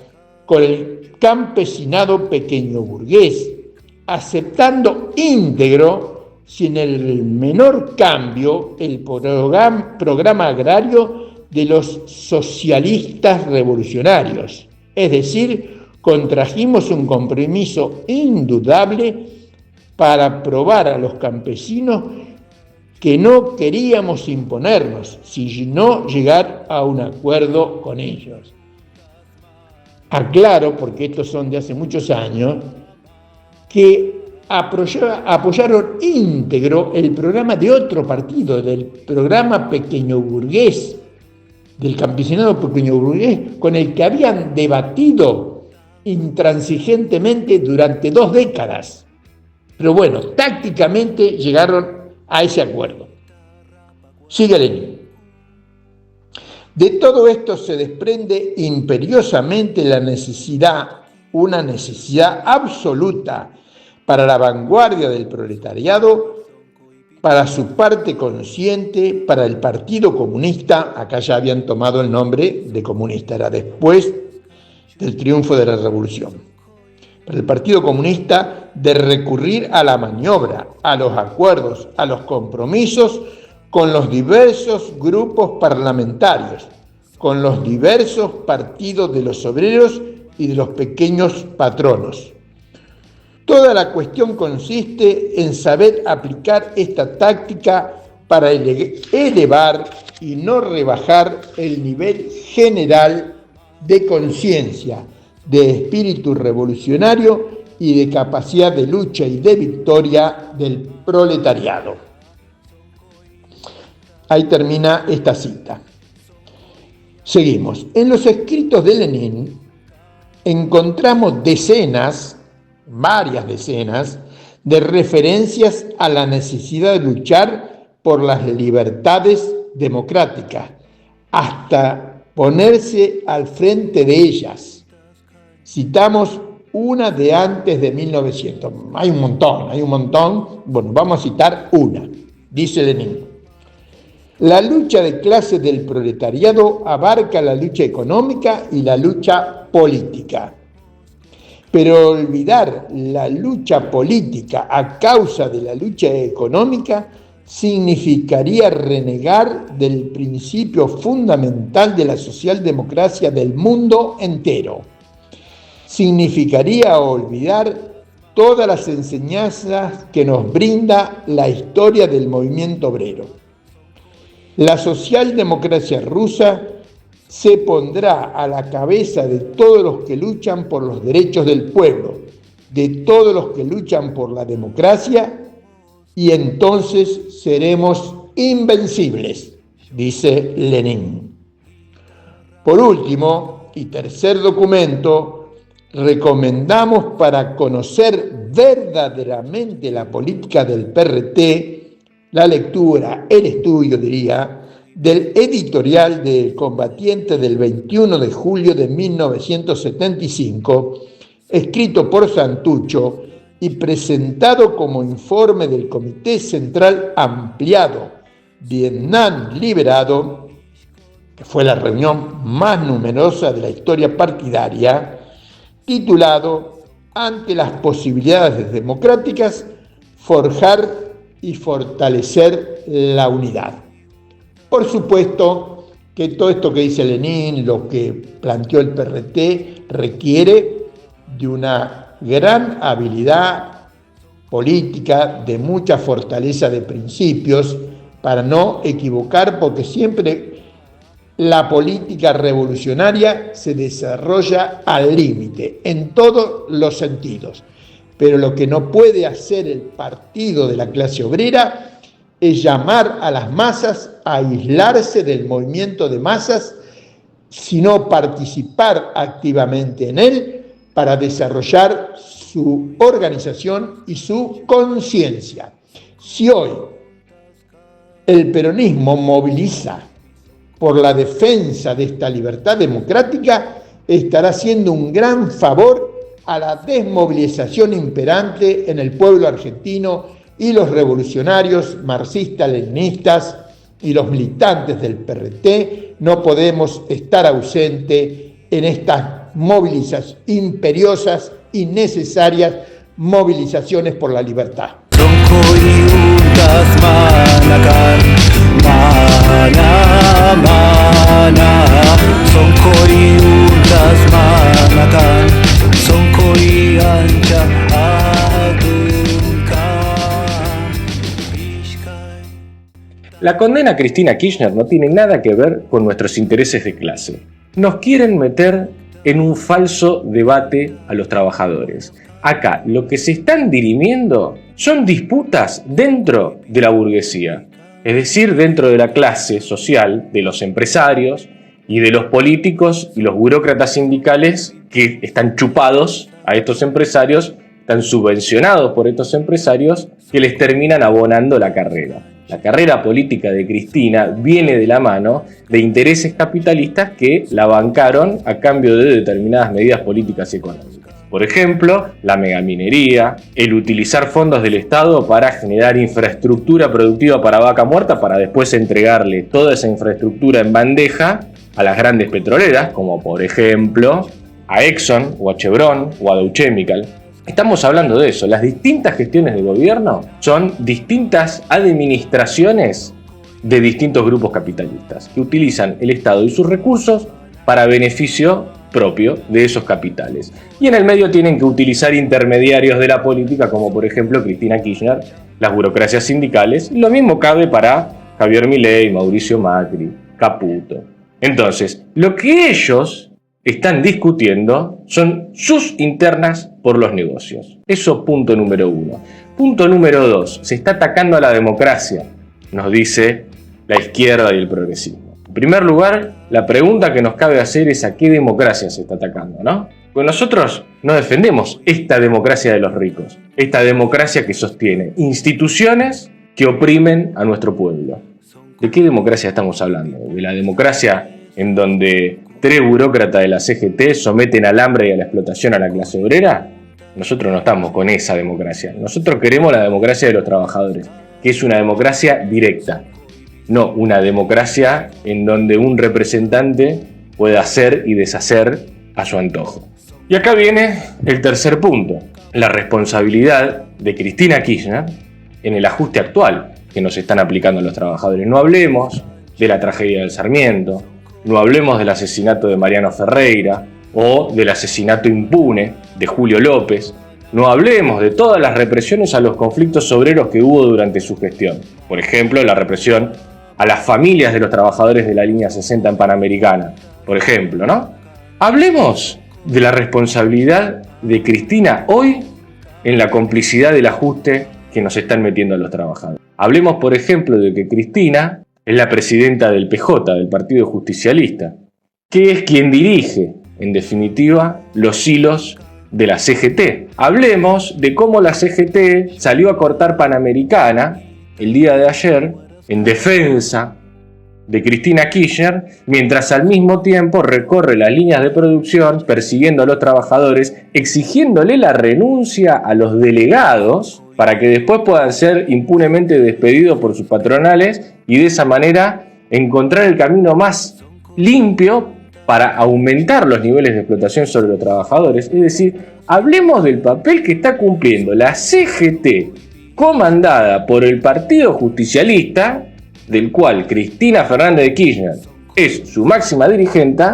con el campesinado pequeño burgués, aceptando íntegro, sin el menor cambio, el programa agrario de los socialistas revolucionarios. Es decir, contrajimos un compromiso indudable para probar a los campesinos que no queríamos imponernos, sino llegar a un acuerdo con ellos. Aclaro, porque estos son de hace muchos años, que apoyaron íntegro el programa de otro partido, del programa pequeño burgués, del campesinado pequeño burgués, con el que habían debatido intransigentemente durante 2 décadas. Pero bueno, tácticamente llegaron a ese acuerdo. Sigue Lenin. De todo esto se desprende imperiosamente una necesidad absoluta para la vanguardia del proletariado, para su parte consciente, para el Partido Comunista. Acá ya habían tomado el nombre de comunista, era después del triunfo de la Revolución. Para el Partido Comunista, de recurrir a la maniobra, a los acuerdos, a los compromisos con los diversos grupos parlamentarios, con los diversos partidos de los obreros y de los pequeños patronos. Toda la cuestión consiste en saber aplicar esta táctica para elevar y no rebajar el nivel general de conciencia, de espíritu revolucionario y de capacidad de lucha y de victoria del proletariado. Ahí termina esta cita. Seguimos. En los escritos de Lenin encontramos varias decenas, de referencias a la necesidad de luchar por las libertades democráticas, hasta ponerse al frente de ellas. Citamos una de antes de 1900. Hay un montón. Bueno, vamos a citar una. Dice Lenin: la lucha de clases del proletariado abarca la lucha económica y la lucha política. Pero olvidar la lucha política a causa de la lucha económica significaría renegar del principio fundamental de la socialdemocracia del mundo entero. Significaría olvidar todas las enseñanzas que nos brinda la historia del movimiento obrero. La socialdemocracia rusa se pondrá a la cabeza de todos los que luchan por los derechos del pueblo, de todos los que luchan por la democracia, y entonces seremos invencibles, dice Lenin. Por último, y tercer documento, recomendamos para conocer verdaderamente la política del PRT, la lectura, el estudio, del editorial del Combatiente del 21 de julio de 1975, escrito por Santucho y presentado como informe del Comité Central Ampliado Vietnam Liberado, que fue la reunión más numerosa de la historia partidaria, titulado: Ante las posibilidades democráticas, forjar y fortalecer la unidad. Por supuesto que todo esto que dice Lenin, lo que planteó el PRT, requiere de una gran habilidad política, de mucha fortaleza de principios, para no equivocar, porque siempre la política revolucionaria se desarrolla al límite, en todos los sentidos. Pero lo que no puede hacer el partido de la clase obrera es llamar a las masas a aislarse del movimiento de masas, sino participar activamente en él para desarrollar su organización y su conciencia. Si hoy el peronismo moviliza por la defensa de esta libertad democrática, estará haciendo un gran favor a la desmovilización imperante en el pueblo argentino, y los revolucionarios marxistas-leninistas y los militantes del PRT no podemos estar ausentes en estas movilizaciones imperiosas y necesarias movilizaciones por la libertad. La condena a Cristina Kirchner no tiene nada que ver con nuestros intereses de clase. Nos quieren meter en un falso debate a los trabajadores. Acá lo que se están dirimiendo son disputas dentro de la burguesía, es decir, dentro de la clase social, de los empresarios y de los políticos y los burócratas sindicales que están chupados a estos empresarios, están subvencionados por estos empresarios que les terminan abonando la carrera. La carrera política de Cristina viene de la mano de intereses capitalistas que la bancaron a cambio de determinadas medidas políticas y económicas. Por ejemplo, la megaminería, el utilizar fondos del Estado para generar infraestructura productiva para vaca muerta para después entregarle toda esa infraestructura en bandeja a las grandes petroleras, como por ejemplo a Exxon o a Chevron o a Dow Chemical. Estamos hablando de eso. Las distintas gestiones de gobierno son distintas administraciones de distintos grupos capitalistas que utilizan el Estado y sus recursos para beneficio propio de esos capitales. Y en el medio tienen que utilizar intermediarios de la política, como por ejemplo Cristina Kirchner, las burocracias sindicales. Lo mismo cabe para Javier Milei, Mauricio Macri, Caputo. Entonces, lo que ellos están discutiendo son sus internas por los negocios. Eso punto número 1. Punto número 2. Se está atacando a la democracia, nos dice la izquierda y el progresismo. En primer lugar, la pregunta que nos cabe hacer es a qué democracia se está atacando, ¿no? Pues nosotros no defendemos esta democracia de los ricos, esta democracia que sostiene instituciones que oprimen a nuestro pueblo. ¿De qué democracia estamos hablando? ¿De la democracia en donde 3 burócratas de la CGT someten al hambre y a la explotación a la clase obrera? Nosotros no estamos con esa democracia. Nosotros queremos la democracia de los trabajadores, que es una democracia directa, no una democracia en donde un representante puede hacer y deshacer a su antojo. Y acá viene el tercer punto, la responsabilidad de Cristina Kirchner en el ajuste actual que nos están aplicando los trabajadores. No hablemos de la tragedia del Sarmiento, no hablemos del asesinato de Mariano Ferreira o del asesinato impune de Julio López. No hablemos de todas las represiones a los conflictos obreros que hubo durante su gestión. Por ejemplo, la represión a las familias de los trabajadores de la línea 60 en Panamericana. Por ejemplo, ¿no? Hablemos de la responsabilidad de Cristina hoy en la complicidad del ajuste que nos están metiendo a los trabajadores. Hablemos, por ejemplo, de que Cristina es la presidenta del PJ, del Partido Justicialista, que es quien dirige, en definitiva, los hilos de la CGT. Hablemos de cómo la CGT salió a cortar Panamericana el día de ayer en defensa de Cristina Kirchner, mientras al mismo tiempo recorre las líneas de producción persiguiendo a los trabajadores, exigiéndole la renuncia a los delegados para que después puedan ser impunemente despedidos por sus patronales y de esa manera encontrar el camino más limpio para aumentar los niveles de explotación sobre los trabajadores. Es decir, hablemos del papel que está cumpliendo la CGT comandada por el Partido Justicialista, del cual Cristina Fernández de Kirchner es su máxima dirigente,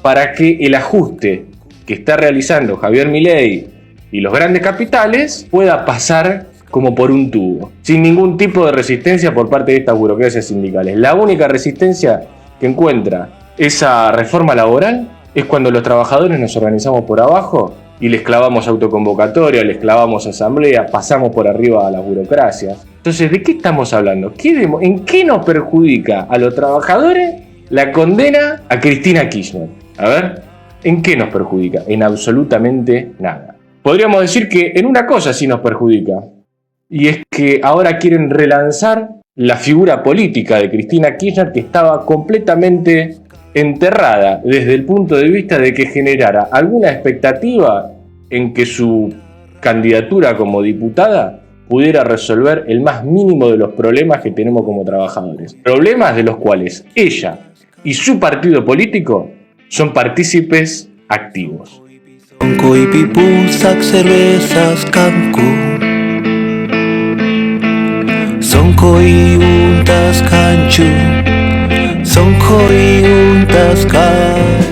para que el ajuste que está realizando Javier Milei y los grandes capitales pueda pasar como por un tubo, sin ningún tipo de resistencia por parte de estas burocracias sindicales. La única resistencia que encuentra esa reforma laboral es cuando los trabajadores nos organizamos por abajo y les clavamos autoconvocatoria, les clavamos asamblea, pasamos por arriba a las burocracias. Entonces, ¿de qué estamos hablando? ¿En qué nos perjudica a los trabajadores la condena a Cristina Kirchner? A ver, ¿en qué nos perjudica? En absolutamente nada. Podríamos decir que en una cosa sí nos perjudica, y es que ahora quieren relanzar la figura política de Cristina Kirchner, que estaba completamente enterrada desde el punto de vista de que generara alguna expectativa en que su candidatura como diputada pudiera resolver el más mínimo de los problemas que tenemos como trabajadores. Problemas de los cuales ella y su partido político son partícipes activos. cervezas kanku Sonkoi untas kanchu Sonkoi untas kanchu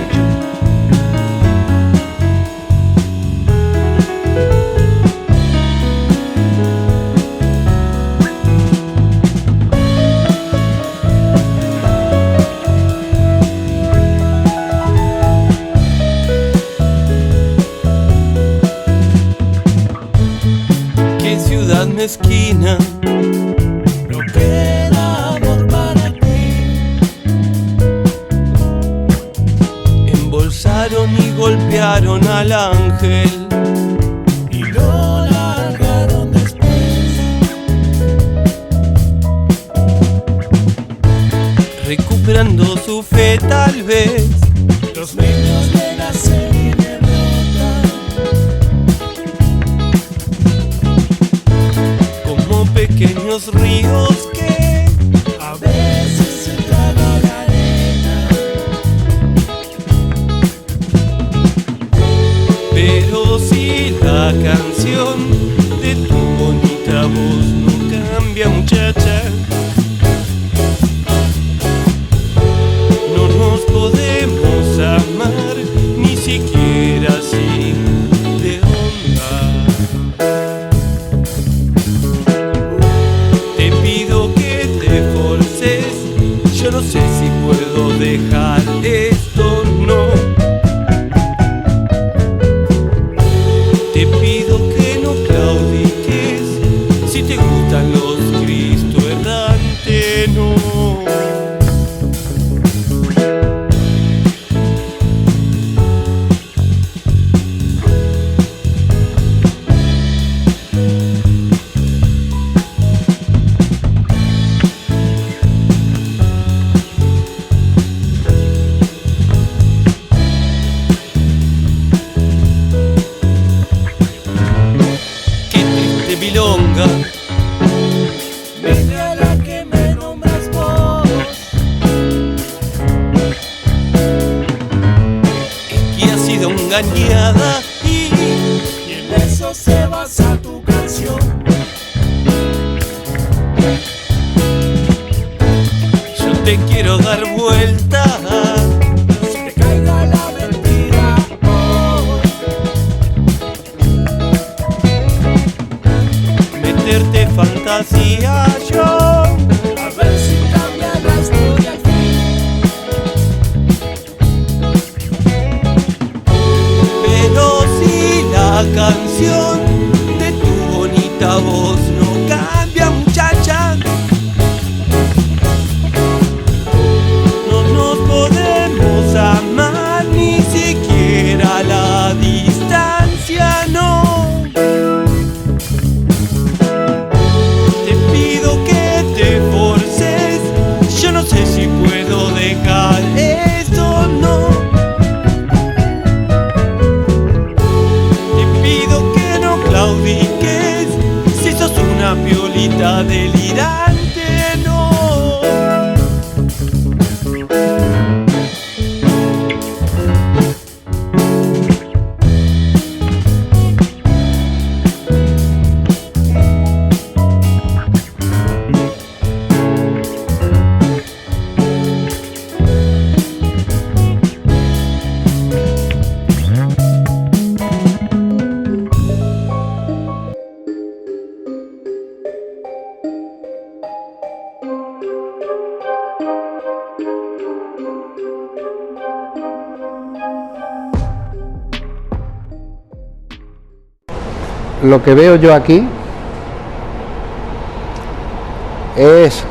Esquina no queda amor para ti. Embolsaron y golpearon al ángel y lo largaron después. Recuperando su fe tal vez los niños le nacen y le pequeños ríos que a veces se tragan la arena, pero si la canción de tu bonita voz no cambia, muchacha, no nos podemos amar ni siquiera así de onda. Yo no sé si puedo dejar esto, no. Te pido que no claudiques, si te gustan los Cristo errante, no. Milonga, vete a la que me nombras vos. Es que ha sido engañada y en eso se basa tu canción. Yo te quiero dar vuelta. Fantasía yo, a ver si cambia la historia al fin. Pero si la canción de tu bonita voz no cambia, muchacha, no nos podemos amar ni siquiera a la distancia, no. No sé si puedo dejar esto, no. Te pido que no claudiques, si sos una piolita delirante, no. lo que veo yo aquí es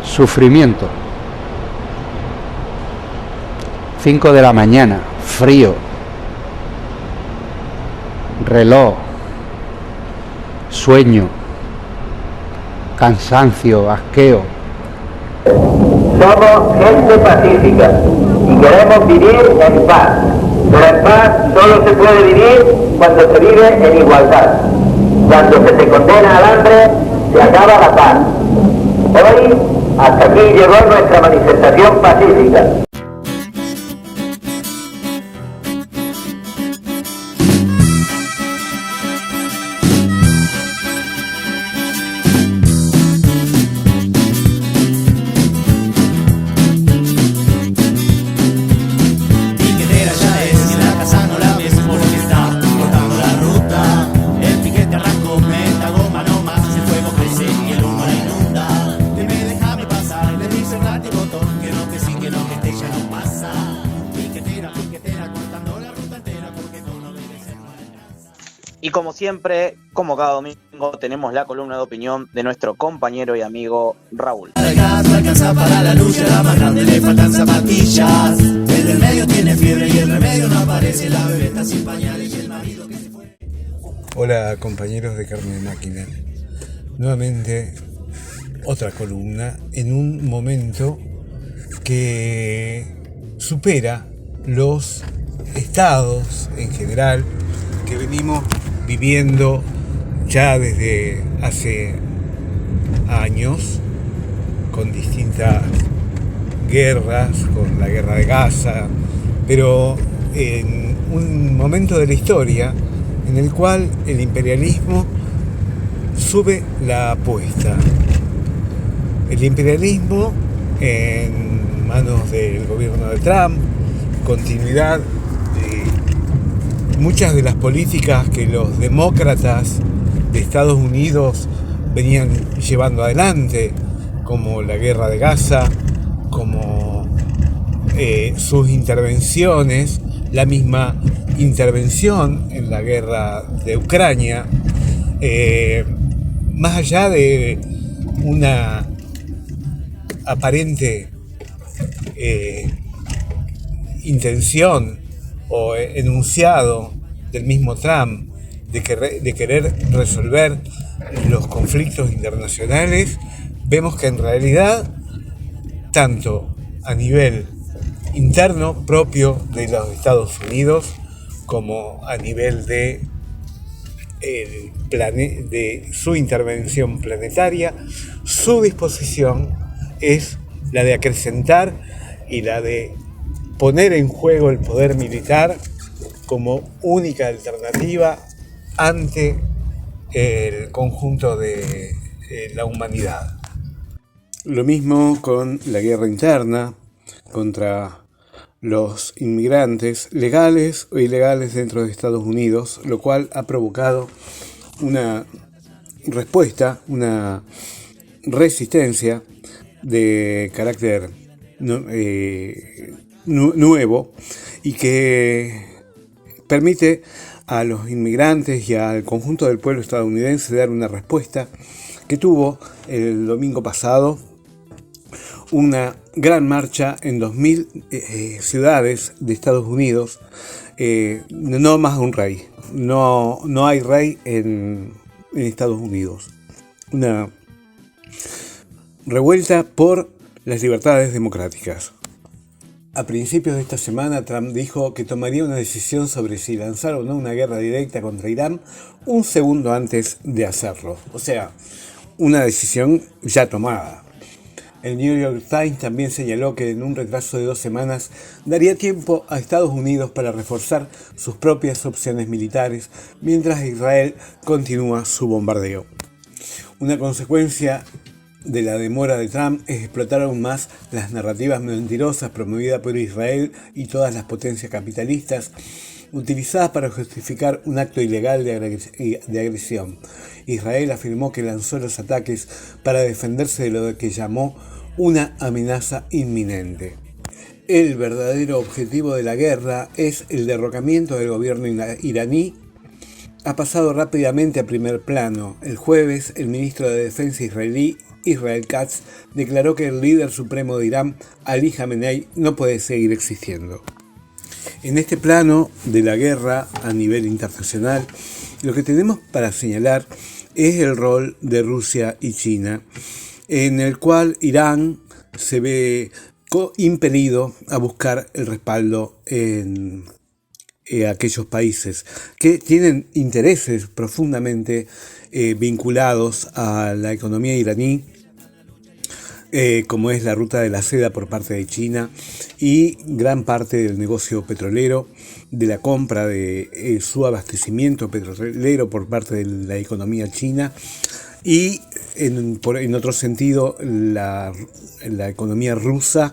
sufrimiento. 5 de la mañana, frío, reloj, sueño, cansancio, asqueo. Somos gente pacífica y queremos vivir en paz. Pero en paz solo se puede vivir cuando se vive en igualdad. Cuando se te condena al hambre, se acaba la paz. Hoy, hasta aquí llegó nuestra manifestación pacífica. Y como siempre, como cada domingo, tenemos la columna de opinión de nuestro compañero y amigo Raúl. Alcanza para la lucha, la más grande le faltan zapatillas. El del medio tiene fiebre y el remedio no aparece. La bebé está sin pañales y el marido que se fue. Hola compañeros de Carne de Máquina. Nuevamente otra columna en un momento que supera los estados en general que venimos viviendo ya desde hace años, con distintas guerras, con la guerra de Gaza, pero en un momento de la historia en el cual el imperialismo sube la apuesta. El imperialismo en manos del gobierno de Trump, continuidad de muchas de las políticas que los demócratas de Estados Unidos venían llevando adelante, como la guerra de Gaza, como sus intervenciones, la misma intervención en la guerra de Ucrania, más allá de una aparente intención o enunciado del mismo Trump de querer resolver los conflictos internacionales, vemos que en realidad, tanto a nivel interno propio de los Estados Unidos como a nivel de su intervención planetaria, su disposición es la de acrecentar y la de poner en juego el poder militar como única alternativa ante el conjunto de la humanidad. Lo mismo con la guerra interna contra los inmigrantes legales o ilegales dentro de Estados Unidos, lo cual ha provocado una respuesta, una resistencia de carácter nuevo y que permite a los inmigrantes y al conjunto del pueblo estadounidense dar una respuesta que tuvo el domingo pasado una gran marcha en 2.000 ciudades de Estados Unidos. No más un rey, no hay rey en Estados Unidos. Una revuelta por las libertades democráticas. A principios de esta semana, Trump dijo que tomaría una decisión sobre si lanzar o no una guerra directa contra Irán un segundo antes de hacerlo. O sea, una decisión ya tomada. El New York Times también señaló que en un retraso de 2 semanas daría tiempo a Estados Unidos para reforzar sus propias opciones militares mientras Israel continúa su bombardeo. Una consecuencia de la demora de Trump es explotar aún más las narrativas mentirosas promovidas por Israel y todas las potencias capitalistas utilizadas para justificar un acto ilegal de agresión. Israel afirmó que lanzó los ataques para defenderse de lo que llamó una amenaza inminente. El verdadero objetivo de la guerra es el derrocamiento del gobierno iraní ha pasado rápidamente a primer plano. El jueves, el ministro de Defensa israelí, Israel Katz, declaró que el líder supremo de Irán, Ali Khamenei, no puede seguir existiendo. En este plano de la guerra a nivel internacional, lo que tenemos para señalar es el rol de Rusia y China, en el cual Irán se ve impelido a buscar el respaldo en aquellos países que tienen intereses profundamente vinculados a la economía iraní, como es la ruta de la seda por parte de China y gran parte del negocio petrolero, de la compra de su abastecimiento petrolero por parte de la economía china y en otro sentido la economía rusa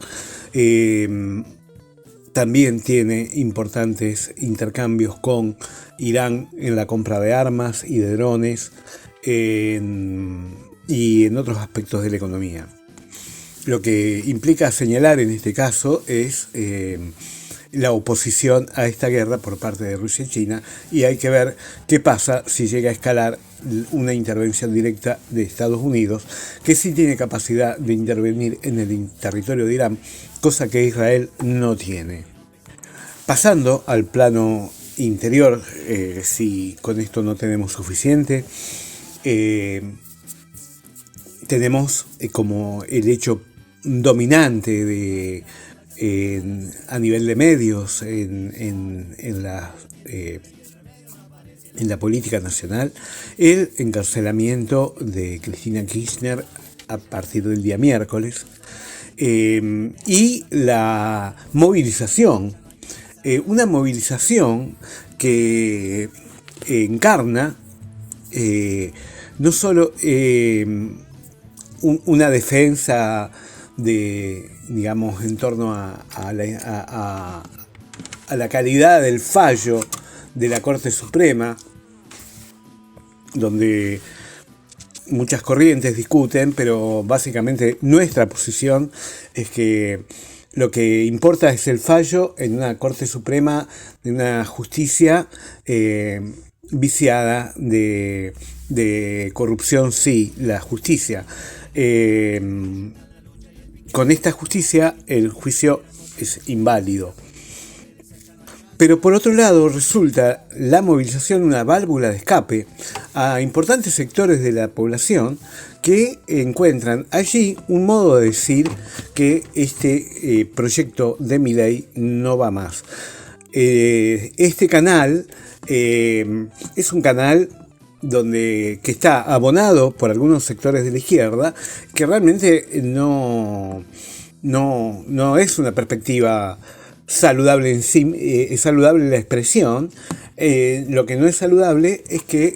también tiene importantes intercambios con Irán en la compra de armas y de drones y en otros aspectos de la economía. Lo que implica señalar en este caso es la oposición a esta guerra por parte de Rusia y China, y hay que ver qué pasa si llega a escalar una intervención directa de Estados Unidos, que sí tiene capacidad de intervenir en el territorio de Irán, cosa que Israel no tiene. Pasando al plano interior, si con esto no tenemos suficiente, tenemos como el hecho dominante a nivel de medios en la política nacional, el encarcelamiento de Cristina Kirchner a partir del día miércoles y la movilización, una movilización que encarna no solo una defensa digamos, en torno a la calidad del fallo de la Corte Suprema, donde muchas corrientes discuten, pero básicamente nuestra posición es que lo que importa es el fallo en una Corte Suprema de una justicia viciada de corrupción, sí, la justicia. Con esta justicia el juicio es inválido. Pero por otro lado resulta la movilización una válvula de escape a importantes sectores de la población que encuentran allí un modo de decir que este proyecto de Milei no va más. Este canal es un canal que está abonado por algunos sectores de la izquierda, que realmente no es una perspectiva saludable en sí. Es saludable la expresión, lo que no es saludable es que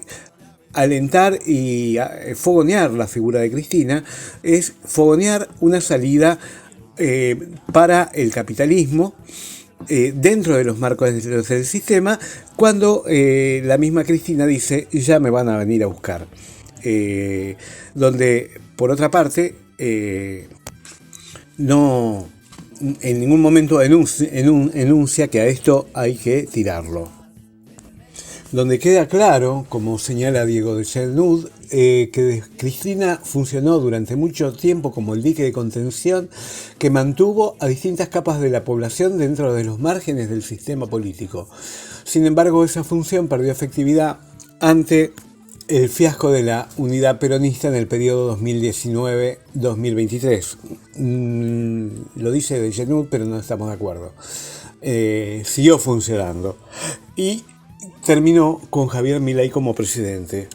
alentar y fogonear la figura de Cristina es fogonear una salida para el capitalismo dentro de los marcos del sistema, cuando la misma Cristina dice ya me van a venir a buscar, donde por otra parte no en ningún momento enuncia que a esto hay que tirarlo, donde queda claro, como señala Diego de Chelnud, que Cristina funcionó durante mucho tiempo como el dique de contención que mantuvo a distintas capas de la población dentro de los márgenes del sistema político. Sin embargo, esa función perdió efectividad ante el fiasco de la unidad peronista en el periodo 2019-2023. Lo dice de Chelnud, pero no estamos de acuerdo. Siguió funcionando y terminó con Javier Milei como presidente.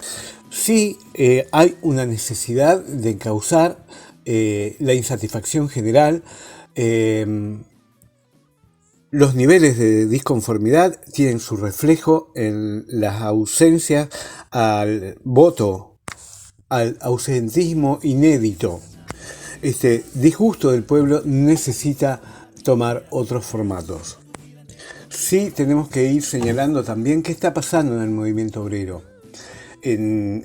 Sí, hay una necesidad de encauzar la insatisfacción general. Los niveles de disconformidad tienen su reflejo en las ausencias al voto, al ausentismo inédito. Este disgusto del pueblo necesita tomar otros formatos. Sí, tenemos que ir señalando también qué está pasando en el movimiento obrero. En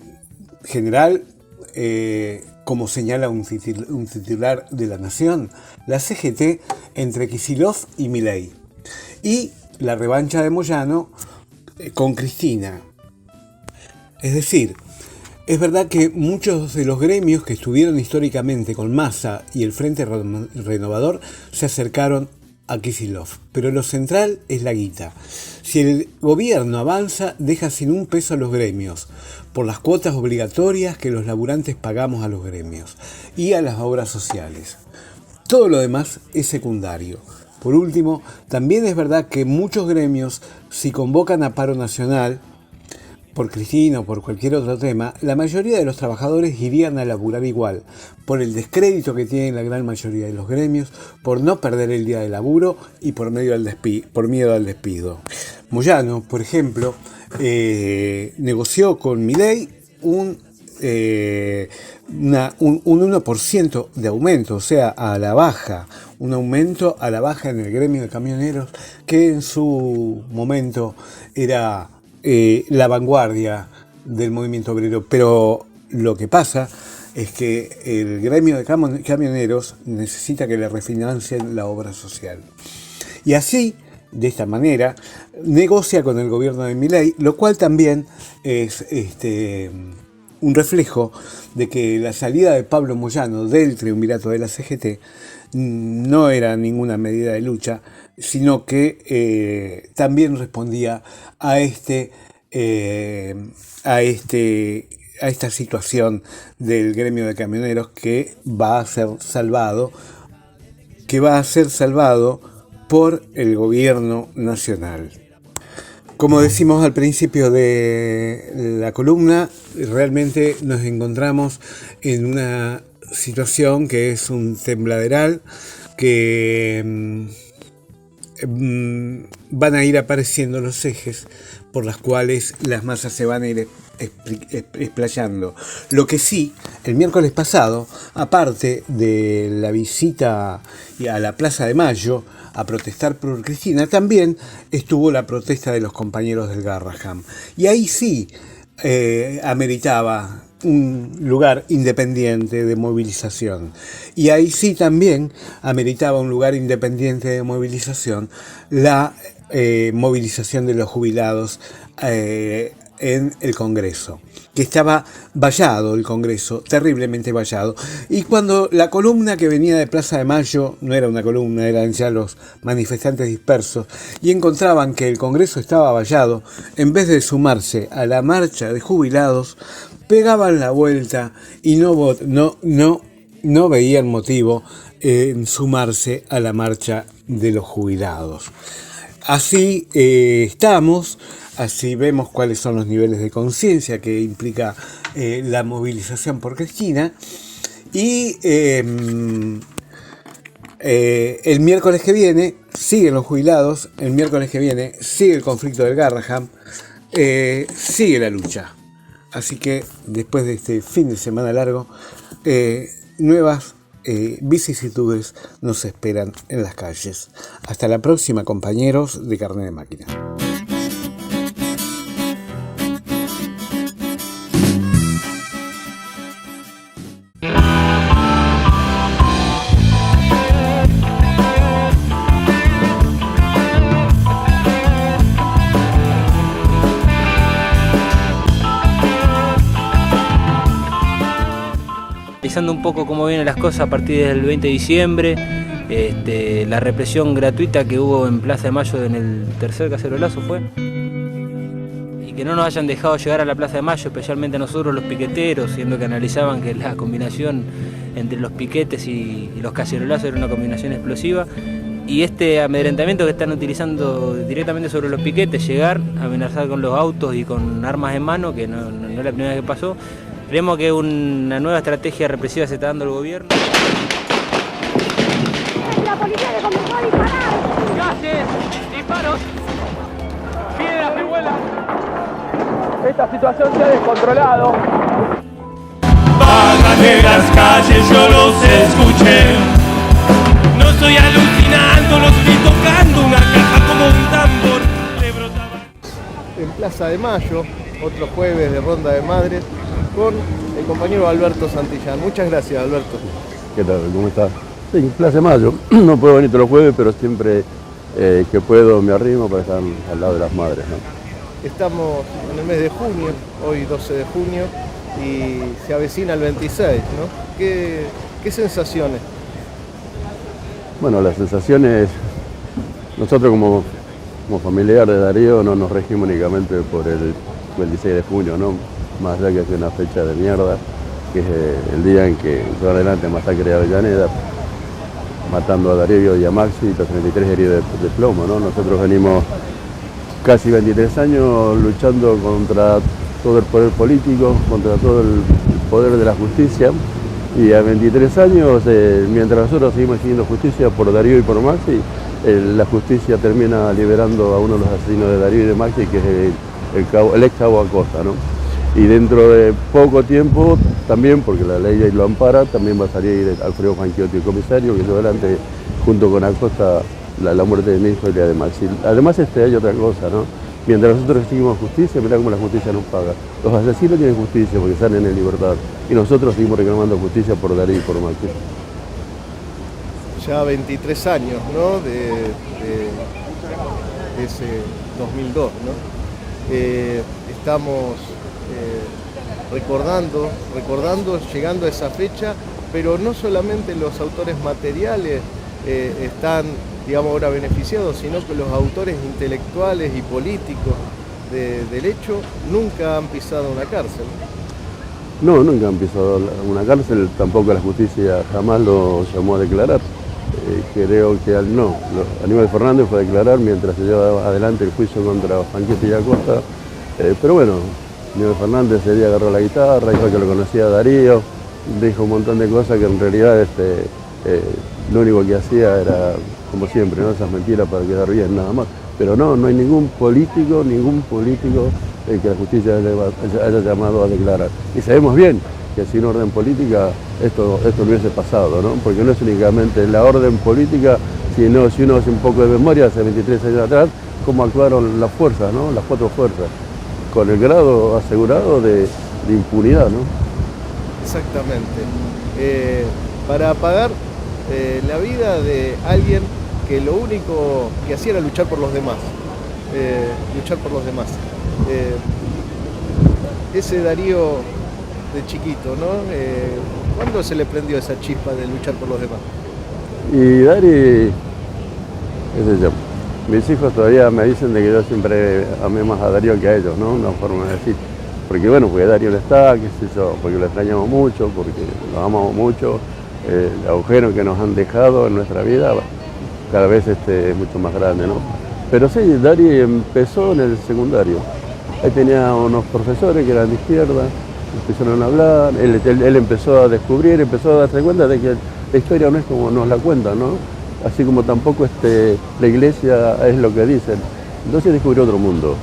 general, como señala un titular de La Nación, la CGT entre Kicillof y Milei, y la revancha de Moyano con Cristina. Es decir, es verdad que muchos de los gremios que estuvieron históricamente con Massa y el Frente Renovador se acercaron a Kicillof, pero lo central es la guita. Si el gobierno avanza, deja sin un peso a los gremios, por las cuotas obligatorias que los laburantes pagamos a los gremios y a las obras sociales. Todo lo demás es secundario. Por último, también es verdad que muchos gremios, si convocan a paro nacional, por Cristina o por cualquier otro tema, la mayoría de los trabajadores irían a laburar igual, por el descrédito que tienen la gran mayoría de los gremios, por no perder el día de laburo y por miedo al despido. Moyano, por ejemplo, negoció con Milei un 1% de aumento, o sea, a la baja, un aumento a la baja en el gremio de camioneros que en su momento era la vanguardia del movimiento obrero. Pero lo que pasa es que el gremio de camioneros necesita que le refinancien la obra social. Y así, de esta manera, negocia con el gobierno de Milei, lo cual también es un reflejo de que la salida de Pablo Moyano del triunvirato de la CGT no era ninguna medida de lucha, sino que también respondía a esta situación del gremio de camioneros que va a ser salvado por el gobierno nacional. Como decimos al principio de la columna, realmente nos encontramos en una situación que es un tembladeral, que van a ir apareciendo los ejes por los cuales las masas se van a ir explayando. Lo que sí, el miércoles pasado, aparte de la visita a la Plaza de Mayo a protestar por Cristina, también estuvo la protesta de los compañeros del Garrahan. Y ahí sí ameritaba un lugar independiente de movilización. Y ahí sí también ameritaba un lugar independiente de movilización la movilización de los jubilados en el Congreso, que estaba vallado el Congreso, terriblemente vallado. Y cuando la columna que venía de Plaza de Mayo, no era una columna, eran ya los manifestantes dispersos, y encontraban que el Congreso estaba vallado, en vez de sumarse a la marcha de jubilados, pegaban la vuelta y no veían motivo en sumarse a la marcha de los jubilados. Así estamos, así vemos cuáles son los niveles de conciencia que implica la movilización por Cristina. Y el miércoles que viene siguen los jubilados, el miércoles que viene sigue el conflicto del Garrahan, sigue la lucha. Así que después de este fin de semana largo, nuevas vicisitudes nos esperan en las calles. Hasta la próxima, compañeros de Carne de Máquina. Un poco cómo vienen las cosas a partir del 20 de diciembre, la represión gratuita que hubo en Plaza de Mayo en el tercer cacerolazo fue, y que no nos hayan dejado llegar a la Plaza de Mayo, especialmente a nosotros los piqueteros, siendo que analizaban que la combinación entre los piquetes y los cacerolazos era una combinación explosiva, y este amedrentamiento que están utilizando directamente sobre los piquetes, llegar, amenazar con los autos y con armas en mano, que no es la primera vez que pasó. Creemos que una nueva estrategia represiva se está dando el gobierno. La policía le comenzó a disparar. Gases, disparos, piedras que vuelan. Esta situación se ha descontrolado. Vagan de las calles, yo los escuché. No estoy alucinando, los vi tocando una caja como un tambor. Le brotaba. En Plaza de Mayo, otro jueves de Ronda de Madres, con el compañero Alberto Santillán. Muchas gracias, Alberto. ¿Qué tal? ¿Cómo estás? Sí, Plaza de Mayo. No puedo venir todos los jueves, pero siempre que puedo me arrimo para estar al lado de las madres, ¿no? estamos en el mes de junio, hoy 12 de junio, y se avecina el 26, ¿no? ¿Qué sensaciones? Bueno, las sensaciones, nosotros como familiar de Darío no nos regimos únicamente por el 26 de junio, ¿no? Más allá que es una fecha de mierda, que es el día en que se va adelante masacre de Avellaneda, matando a Darío y a Maxi, y los 33 heridos de plomo, ¿no? Nosotros venimos casi 23 años luchando contra todo el poder político, contra todo el poder de la justicia, y a 23 años, mientras nosotros seguimos exigiendo justicia por Darío y por Maxi, la justicia termina liberando a uno de los asesinos de Darío y de Maxi, que es el ex cabo Acosta, ¿no? Y dentro de poco tiempo, también, porque la ley lo ampara, también va a salir Alfredo Fanchiotti, el comisario, que llevó adelante, junto con Acosta, la muerte de mi hijo y la de Maxi. Además, hay otra cosa, ¿no? Mientras nosotros exigimos justicia, mirá cómo la justicia nos paga. Los asesinos tienen justicia porque salen en libertad, y nosotros seguimos reclamando justicia por Darío y por Maxi. Ya 23 años, ¿no? de ese 2002, ¿no? Estamos recordando, llegando a esa fecha, pero no solamente los autores materiales están, digamos, ahora beneficiados, sino que los autores intelectuales y políticos del hecho nunca han pisado una cárcel. No, nunca han pisado una cárcel, tampoco la justicia jamás lo llamó a declarar. Creo que Aníbal Fernández fue a declarar mientras se llevaba adelante el juicio contra Fanchiotti y Acosta, pero bueno, Aníbal Fernández ese día agarró la guitarra, dijo que lo conocía a Darío, dijo un montón de cosas que en realidad lo único que hacía era, como siempre, ¿no? Esas mentiras para quedar bien, nada más. Pero no hay ningún político que la justicia haya llamado a declarar. Y sabemos bien que sin orden política esto no hubiese pasado, ¿no? Porque no es únicamente la orden política, sino si uno hace un poco de memoria, hace 23 años atrás, cómo actuaron las fuerzas, ¿no? Las 4 fuerzas, con el grado asegurado de impunidad, ¿no? Exactamente. Para apagar la vida de alguien que lo único que hacía era luchar por los demás. Ese Darío de chiquito, ¿no? ¿Cuándo se le prendió esa chispa de luchar por los demás? Y Dari, qué sé yo, mis hijos todavía me dicen de que yo siempre amé más a Darío que a ellos, ¿no? Una forma de decir. Porque bueno, porque Darío no está, qué sé yo, porque lo extrañamos mucho, porque lo amamos mucho, el agujero que nos han dejado en nuestra vida cada vez es mucho más grande, ¿no? Pero sí, Dari empezó en el secundario. Ahí tenía unos profesores que eran de izquierda, empezaron a hablar, él empezó a descubrir, empezó a darse cuenta de que la historia no es como nos la cuentan, ¿no? Así como tampoco la iglesia es lo que dicen. Entonces descubrió otro mundo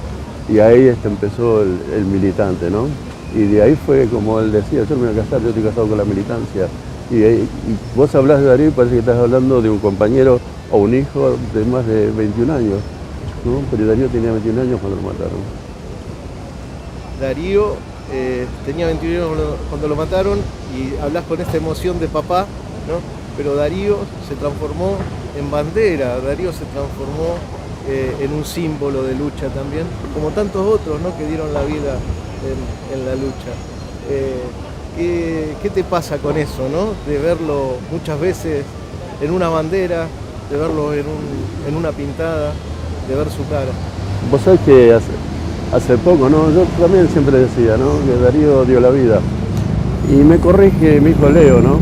y ahí empezó el militante, ¿no? Y de ahí fue como él decía, yo me voy a casar, yo estoy casado con la militancia. Y vos hablas de Darío y parece que estás hablando de un compañero o un hijo de más de 21 años, ¿no? Pero Darío tenía 21 años cuando lo mataron. Darío tenía 21 años cuando lo mataron y hablas con esta emoción de papá, ¿no? Pero Darío se transformó en bandera, Darío se transformó en un símbolo de lucha también, como tantos otros, ¿no? Que dieron la vida en la lucha. ¿Qué te pasa con eso, ¿no? De verlo muchas veces en una bandera, de verlo en una pintada, de ver su cara. Vos sabés que hace poco, ¿no? Yo también siempre decía, ¿no? Que Darío dio la vida. Y me corrige mi hijo Leo, ¿no?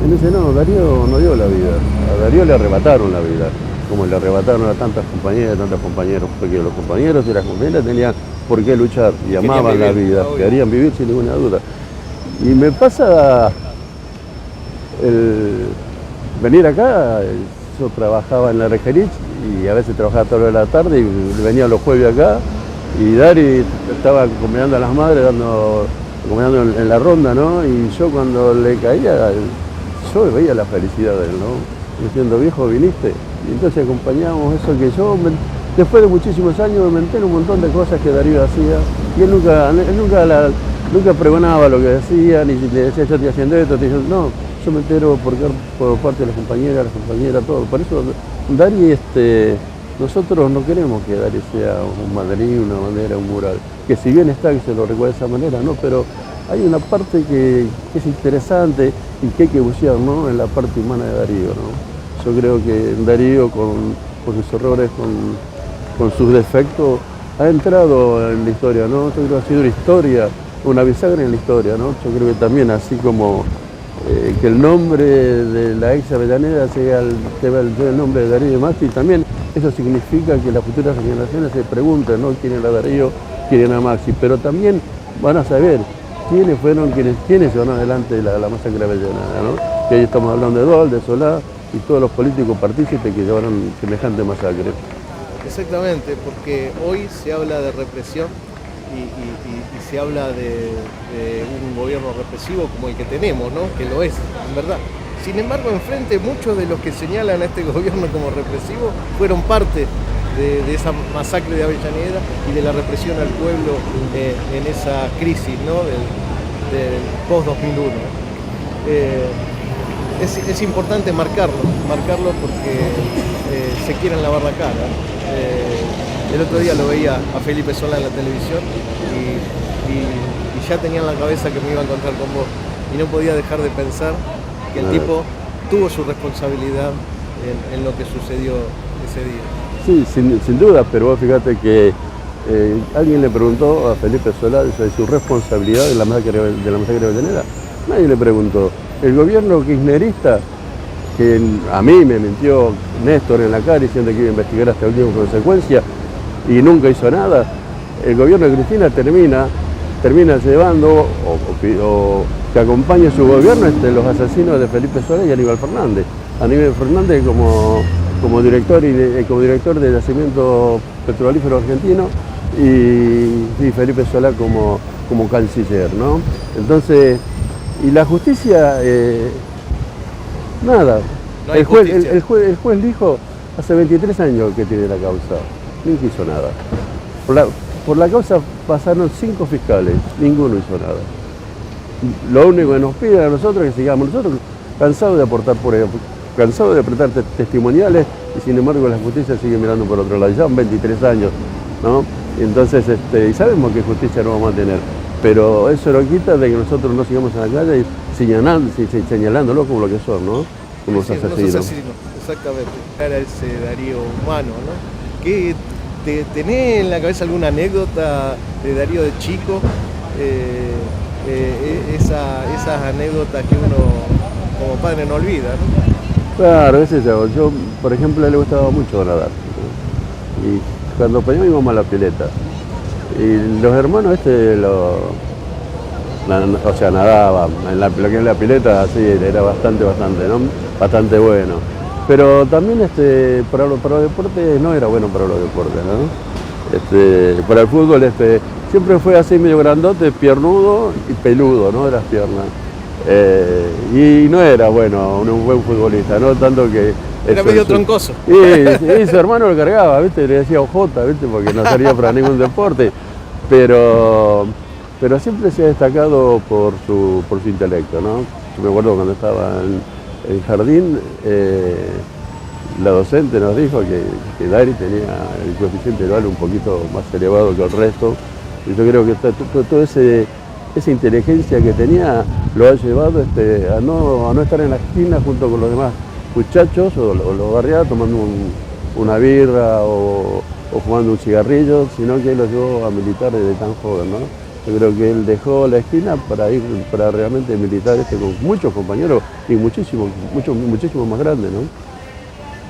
Y me dice, no, Darío no dio la vida. A Darío le arrebataron la vida, como le arrebataron a tantas compañeras y tantos compañeros, porque los compañeros y las compañeras tenían por qué luchar y amaban la vida, querían vivir sin ninguna duda. Y me pasa el venir acá, yo trabajaba en la Rejerich y a veces trabajaba toda la tarde y venía los jueves acá y Dari estaba acompañando a las madres, acompañando en la ronda, ¿no? Y yo cuando le caía, yo veía la felicidad de él, ¿no? Diciendo, viejo, viniste. Y entonces acompañamos eso que yo, después de muchísimos años, me enteré un montón de cosas que Darío hacía y él nunca pregonaba lo que decía, ni le decía yo estoy haciendo esto, no, yo me entero por parte de las compañeras, todo. Por eso Dari Nosotros no queremos que Darío sea un banderín, una bandera, un mural, que si bien está que se lo recuerda de esa manera, ¿no? Pero hay una parte que es interesante y que hay que bucear, ¿no? En la parte humana de Darío, ¿no? Yo creo que Darío, con sus errores, con sus defectos, ha entrado en la historia, ¿no? Yo creo que ha sido una historia, una bisagra en la historia, ¿no? Yo creo que también, así como que el nombre de la ex Avellaneda lleva el nombre de Darío Masti, también eso significa que las futuras generaciones se pregunten, ¿no? Quién era Darío, quién era Maxi, pero también van a saber quiénes fueron quienes llevaron adelante la masacre de Avellaneda, ¿no? Que ahí estamos hablando de Dol, de Solá y todos los políticos partícipes que llevaron semejante masacre. Exactamente, porque hoy se habla de represión y se habla de un gobierno represivo como el que tenemos, ¿no? Que lo es, en verdad. Sin embargo, enfrente, muchos de los que señalan a este gobierno como represivo fueron parte de esa masacre de Avellaneda y de la represión al pueblo en esa crisis, ¿no? del post-2001. Es importante marcarlo porque se quieren lavar la cara. El otro día lo veía a Felipe Solá en la televisión y ya tenía en la cabeza que me iba a encontrar con vos y no podía dejar de pensar que el tipo tuvo su responsabilidad en lo que sucedió ese día. Sí, sin duda, pero vos fíjate que alguien le preguntó a Felipe Solá de su responsabilidad de la masacre de Avellaneda. Nadie le preguntó. El gobierno kirchnerista, que a mí me mintió Néstor en la cara diciendo que iba a investigar hasta la última consecuencia y nunca hizo nada, el gobierno de Cristina termina llevando o que acompaña a su gobierno los asesinos de Felipe Solá y Aníbal Fernández. Aníbal Fernández como director de Yacimiento Petrolífero Argentino y Felipe Solá como canciller, ¿no? Entonces, y la justicia, nada. No el juez dijo hace 23 años que tiene la causa, nunca hizo nada. Por la causa pasaron 5 fiscales, ninguno hizo nada. Lo único que nos pide a nosotros es que sigamos, nosotros cansados de aportar pruebas, cansados de apretar testimoniales y sin embargo la justicia sigue mirando por otro lado, ya son 23 años, ¿no? Entonces, y sabemos que justicia no vamos a tener, pero eso no quita de que nosotros no sigamos en la calle señalándolos como lo que son, ¿no? Como los asesinos. Exactamente, era ese Darío humano, ¿no? ¿Qué tenés en la cabeza alguna anécdota de Darío de chico? Esas anécdotas que uno como padre no olvida, ¿no? Claro, ese es eso. Yo, por ejemplo, a él le gustaba mucho nadar. Y cuando poníamos íbamos a la pileta. Y los hermanos nadaban. Lo que es la pileta, sí, era bastante, ¿no? Bastante bueno. Pero también para los deportes no era bueno para los deportes, ¿no? Para el fútbol siempre fue así medio grandote, piernudo y peludo, ¿no? De las piernas. Y no era bueno, un buen futbolista, no tanto que... Era medio troncoso. Y su hermano lo cargaba, ¿viste? Le decía ojota, ¿viste? Porque no servía para ningún deporte. Pero siempre se ha destacado por su intelecto, ¿no? Yo me acuerdo cuando estaba en el jardín, la docente nos dijo que Dari tenía el coeficiente verbal un poquito más elevado que el resto. Y yo creo que toda esa inteligencia que tenía lo ha llevado a no estar en la esquina junto con los demás muchachos o los barriados tomando una birra o fumando un cigarrillo, sino que él lo llevó a militar desde tan joven, ¿no? Yo creo que él dejó la esquina para realmente militar con muchos compañeros y muchísimo más grandes, ¿no?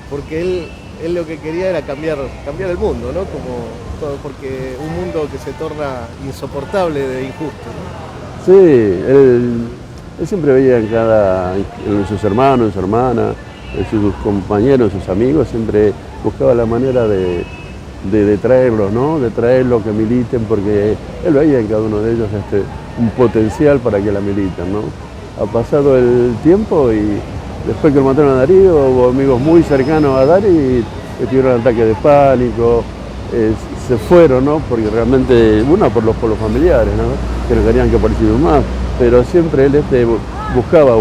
Porque él lo que quería era cambiar el mundo, ¿no? Porque un mundo que se torna insoportable de injusto, ¿no? Sí, él siempre veía en sus hermanos, en su hermana, en sus compañeros, en sus amigos, siempre buscaba la manera de traerlos, ¿no? De traerlos que militen, porque él veía en cada uno de ellos un potencial para que la militen, ¿no? Ha pasado el tiempo y después que lo mataron a Darío, hubo amigos muy cercanos a Darío que tuvieron ataques de pánico, se fueron, ¿no? Porque realmente, por los familiares, ¿no? Que no querían que apareciera más, pero siempre él buscaba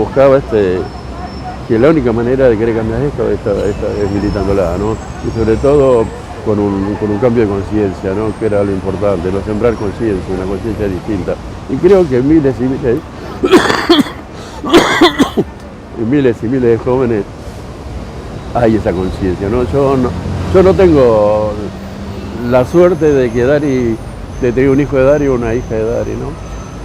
que la única manera de querer cambiar esto es militándola, ¿no? Y sobre todo con un cambio de conciencia, ¿no? Que era lo importante, ¿no? Sembrar conciencia, una conciencia distinta. Y creo que miles y miles de jóvenes hay esa conciencia, ¿no? Yo no tengo la suerte de tener un hijo de Darío o una hija de Darío, ¿no?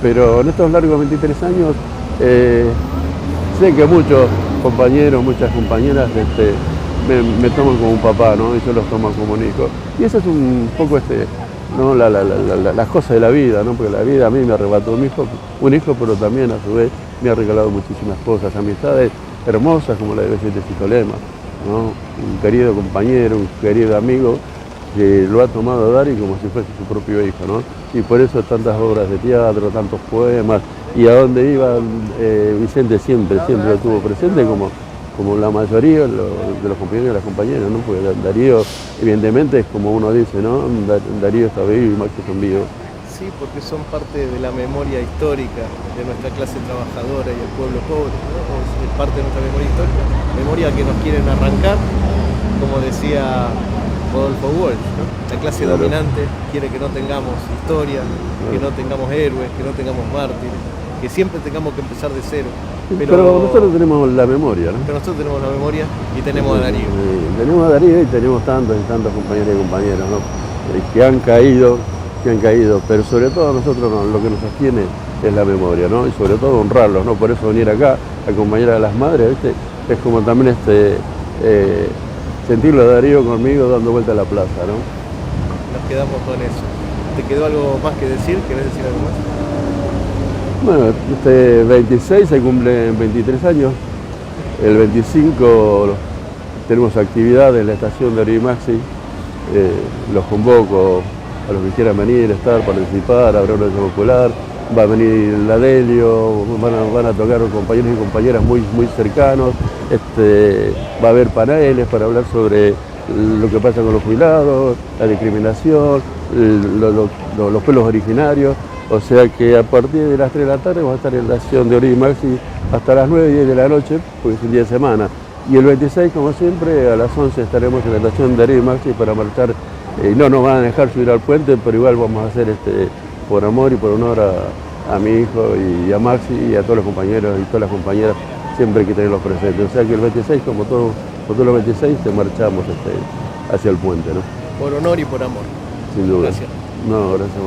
Pero en estos largos 23 años sé que muchos compañeros, muchas compañeras me toman como un papá, ¿no? Y yo los tomo como un hijo. Y eso es un poco ¿no? las cosas de la vida, ¿no? Porque la vida a mí me arrebató un hijo, pero también a su vez me ha regalado muchísimas cosas, amistades hermosas como la de Vicente Citolema, ¿no? Un querido compañero, un querido amigo que lo ha tomado a Dari como si fuese su propio hijo, ¿no? Y por eso tantas obras de teatro, tantos poemas, y a donde iba Vicente siempre lo tuvo presente como la mayoría de los compañeros y las compañeras, ¿no? Porque Darío, evidentemente, es como uno dice, ¿no? Darío está vivo y Maxi son vivos. Sí, porque son parte de la memoria histórica de nuestra clase trabajadora y el pueblo pobre, ¿no? Es parte de nuestra memoria histórica, memoria que nos quieren arrancar, como decía Rodolfo Walsh, ¿no? La clase dominante quiere que no tengamos historia, que no tengamos héroes, que no tengamos mártires, que siempre tengamos que empezar de cero. Pero nosotros tenemos la memoria, ¿no? Pero nosotros tenemos la memoria y tenemos a Darío. Tenemos a Darío y tenemos tantos y tantos compañeros y compañeras, ¿no? Que han caído, pero sobre todo a nosotros lo que nos sostiene es la memoria, ¿no? Y sobre todo honrarlos, ¿no? Por eso venir acá, acompañar a las madres, ¿viste? Es como también sentirlo a Darío conmigo dando vuelta a la plaza, ¿no? Nos quedamos con eso. ¿Te quedó algo más que decir? ¿Querés decir algo más? Bueno, este 26 se cumplen 23 años, el 25 tenemos actividad en la estación de Darío y Maxi, los convoco a los que quieran venir, participar, habrá una noche popular, va a venir la Delio, van a tocar compañeros y compañeras muy cercanos, va a haber paneles para hablar sobre lo que pasa con los jubilados, la discriminación, los pueblos originarios. O sea que a partir de las 3 de la tarde vamos a estar en la estación de Darío y Maxi hasta las 9 y 10 de la noche, porque es un día de semana. Y el 26, como siempre, a las 11 estaremos en la estación de Darío y Maxi para marchar. No nos van a dejar subir al puente, pero igual vamos a hacer por amor y por honor a mi hijo y a Maxi y a todos los compañeros y todas las compañeras, siempre hay que tenerlos presentes. O sea que el 26, como todos los 26, marchamos hacia el puente, ¿no? Por honor y por amor. Sin duda. Gracias. No, gracias.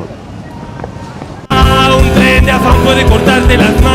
Un tren de afán puede cortarte las manos.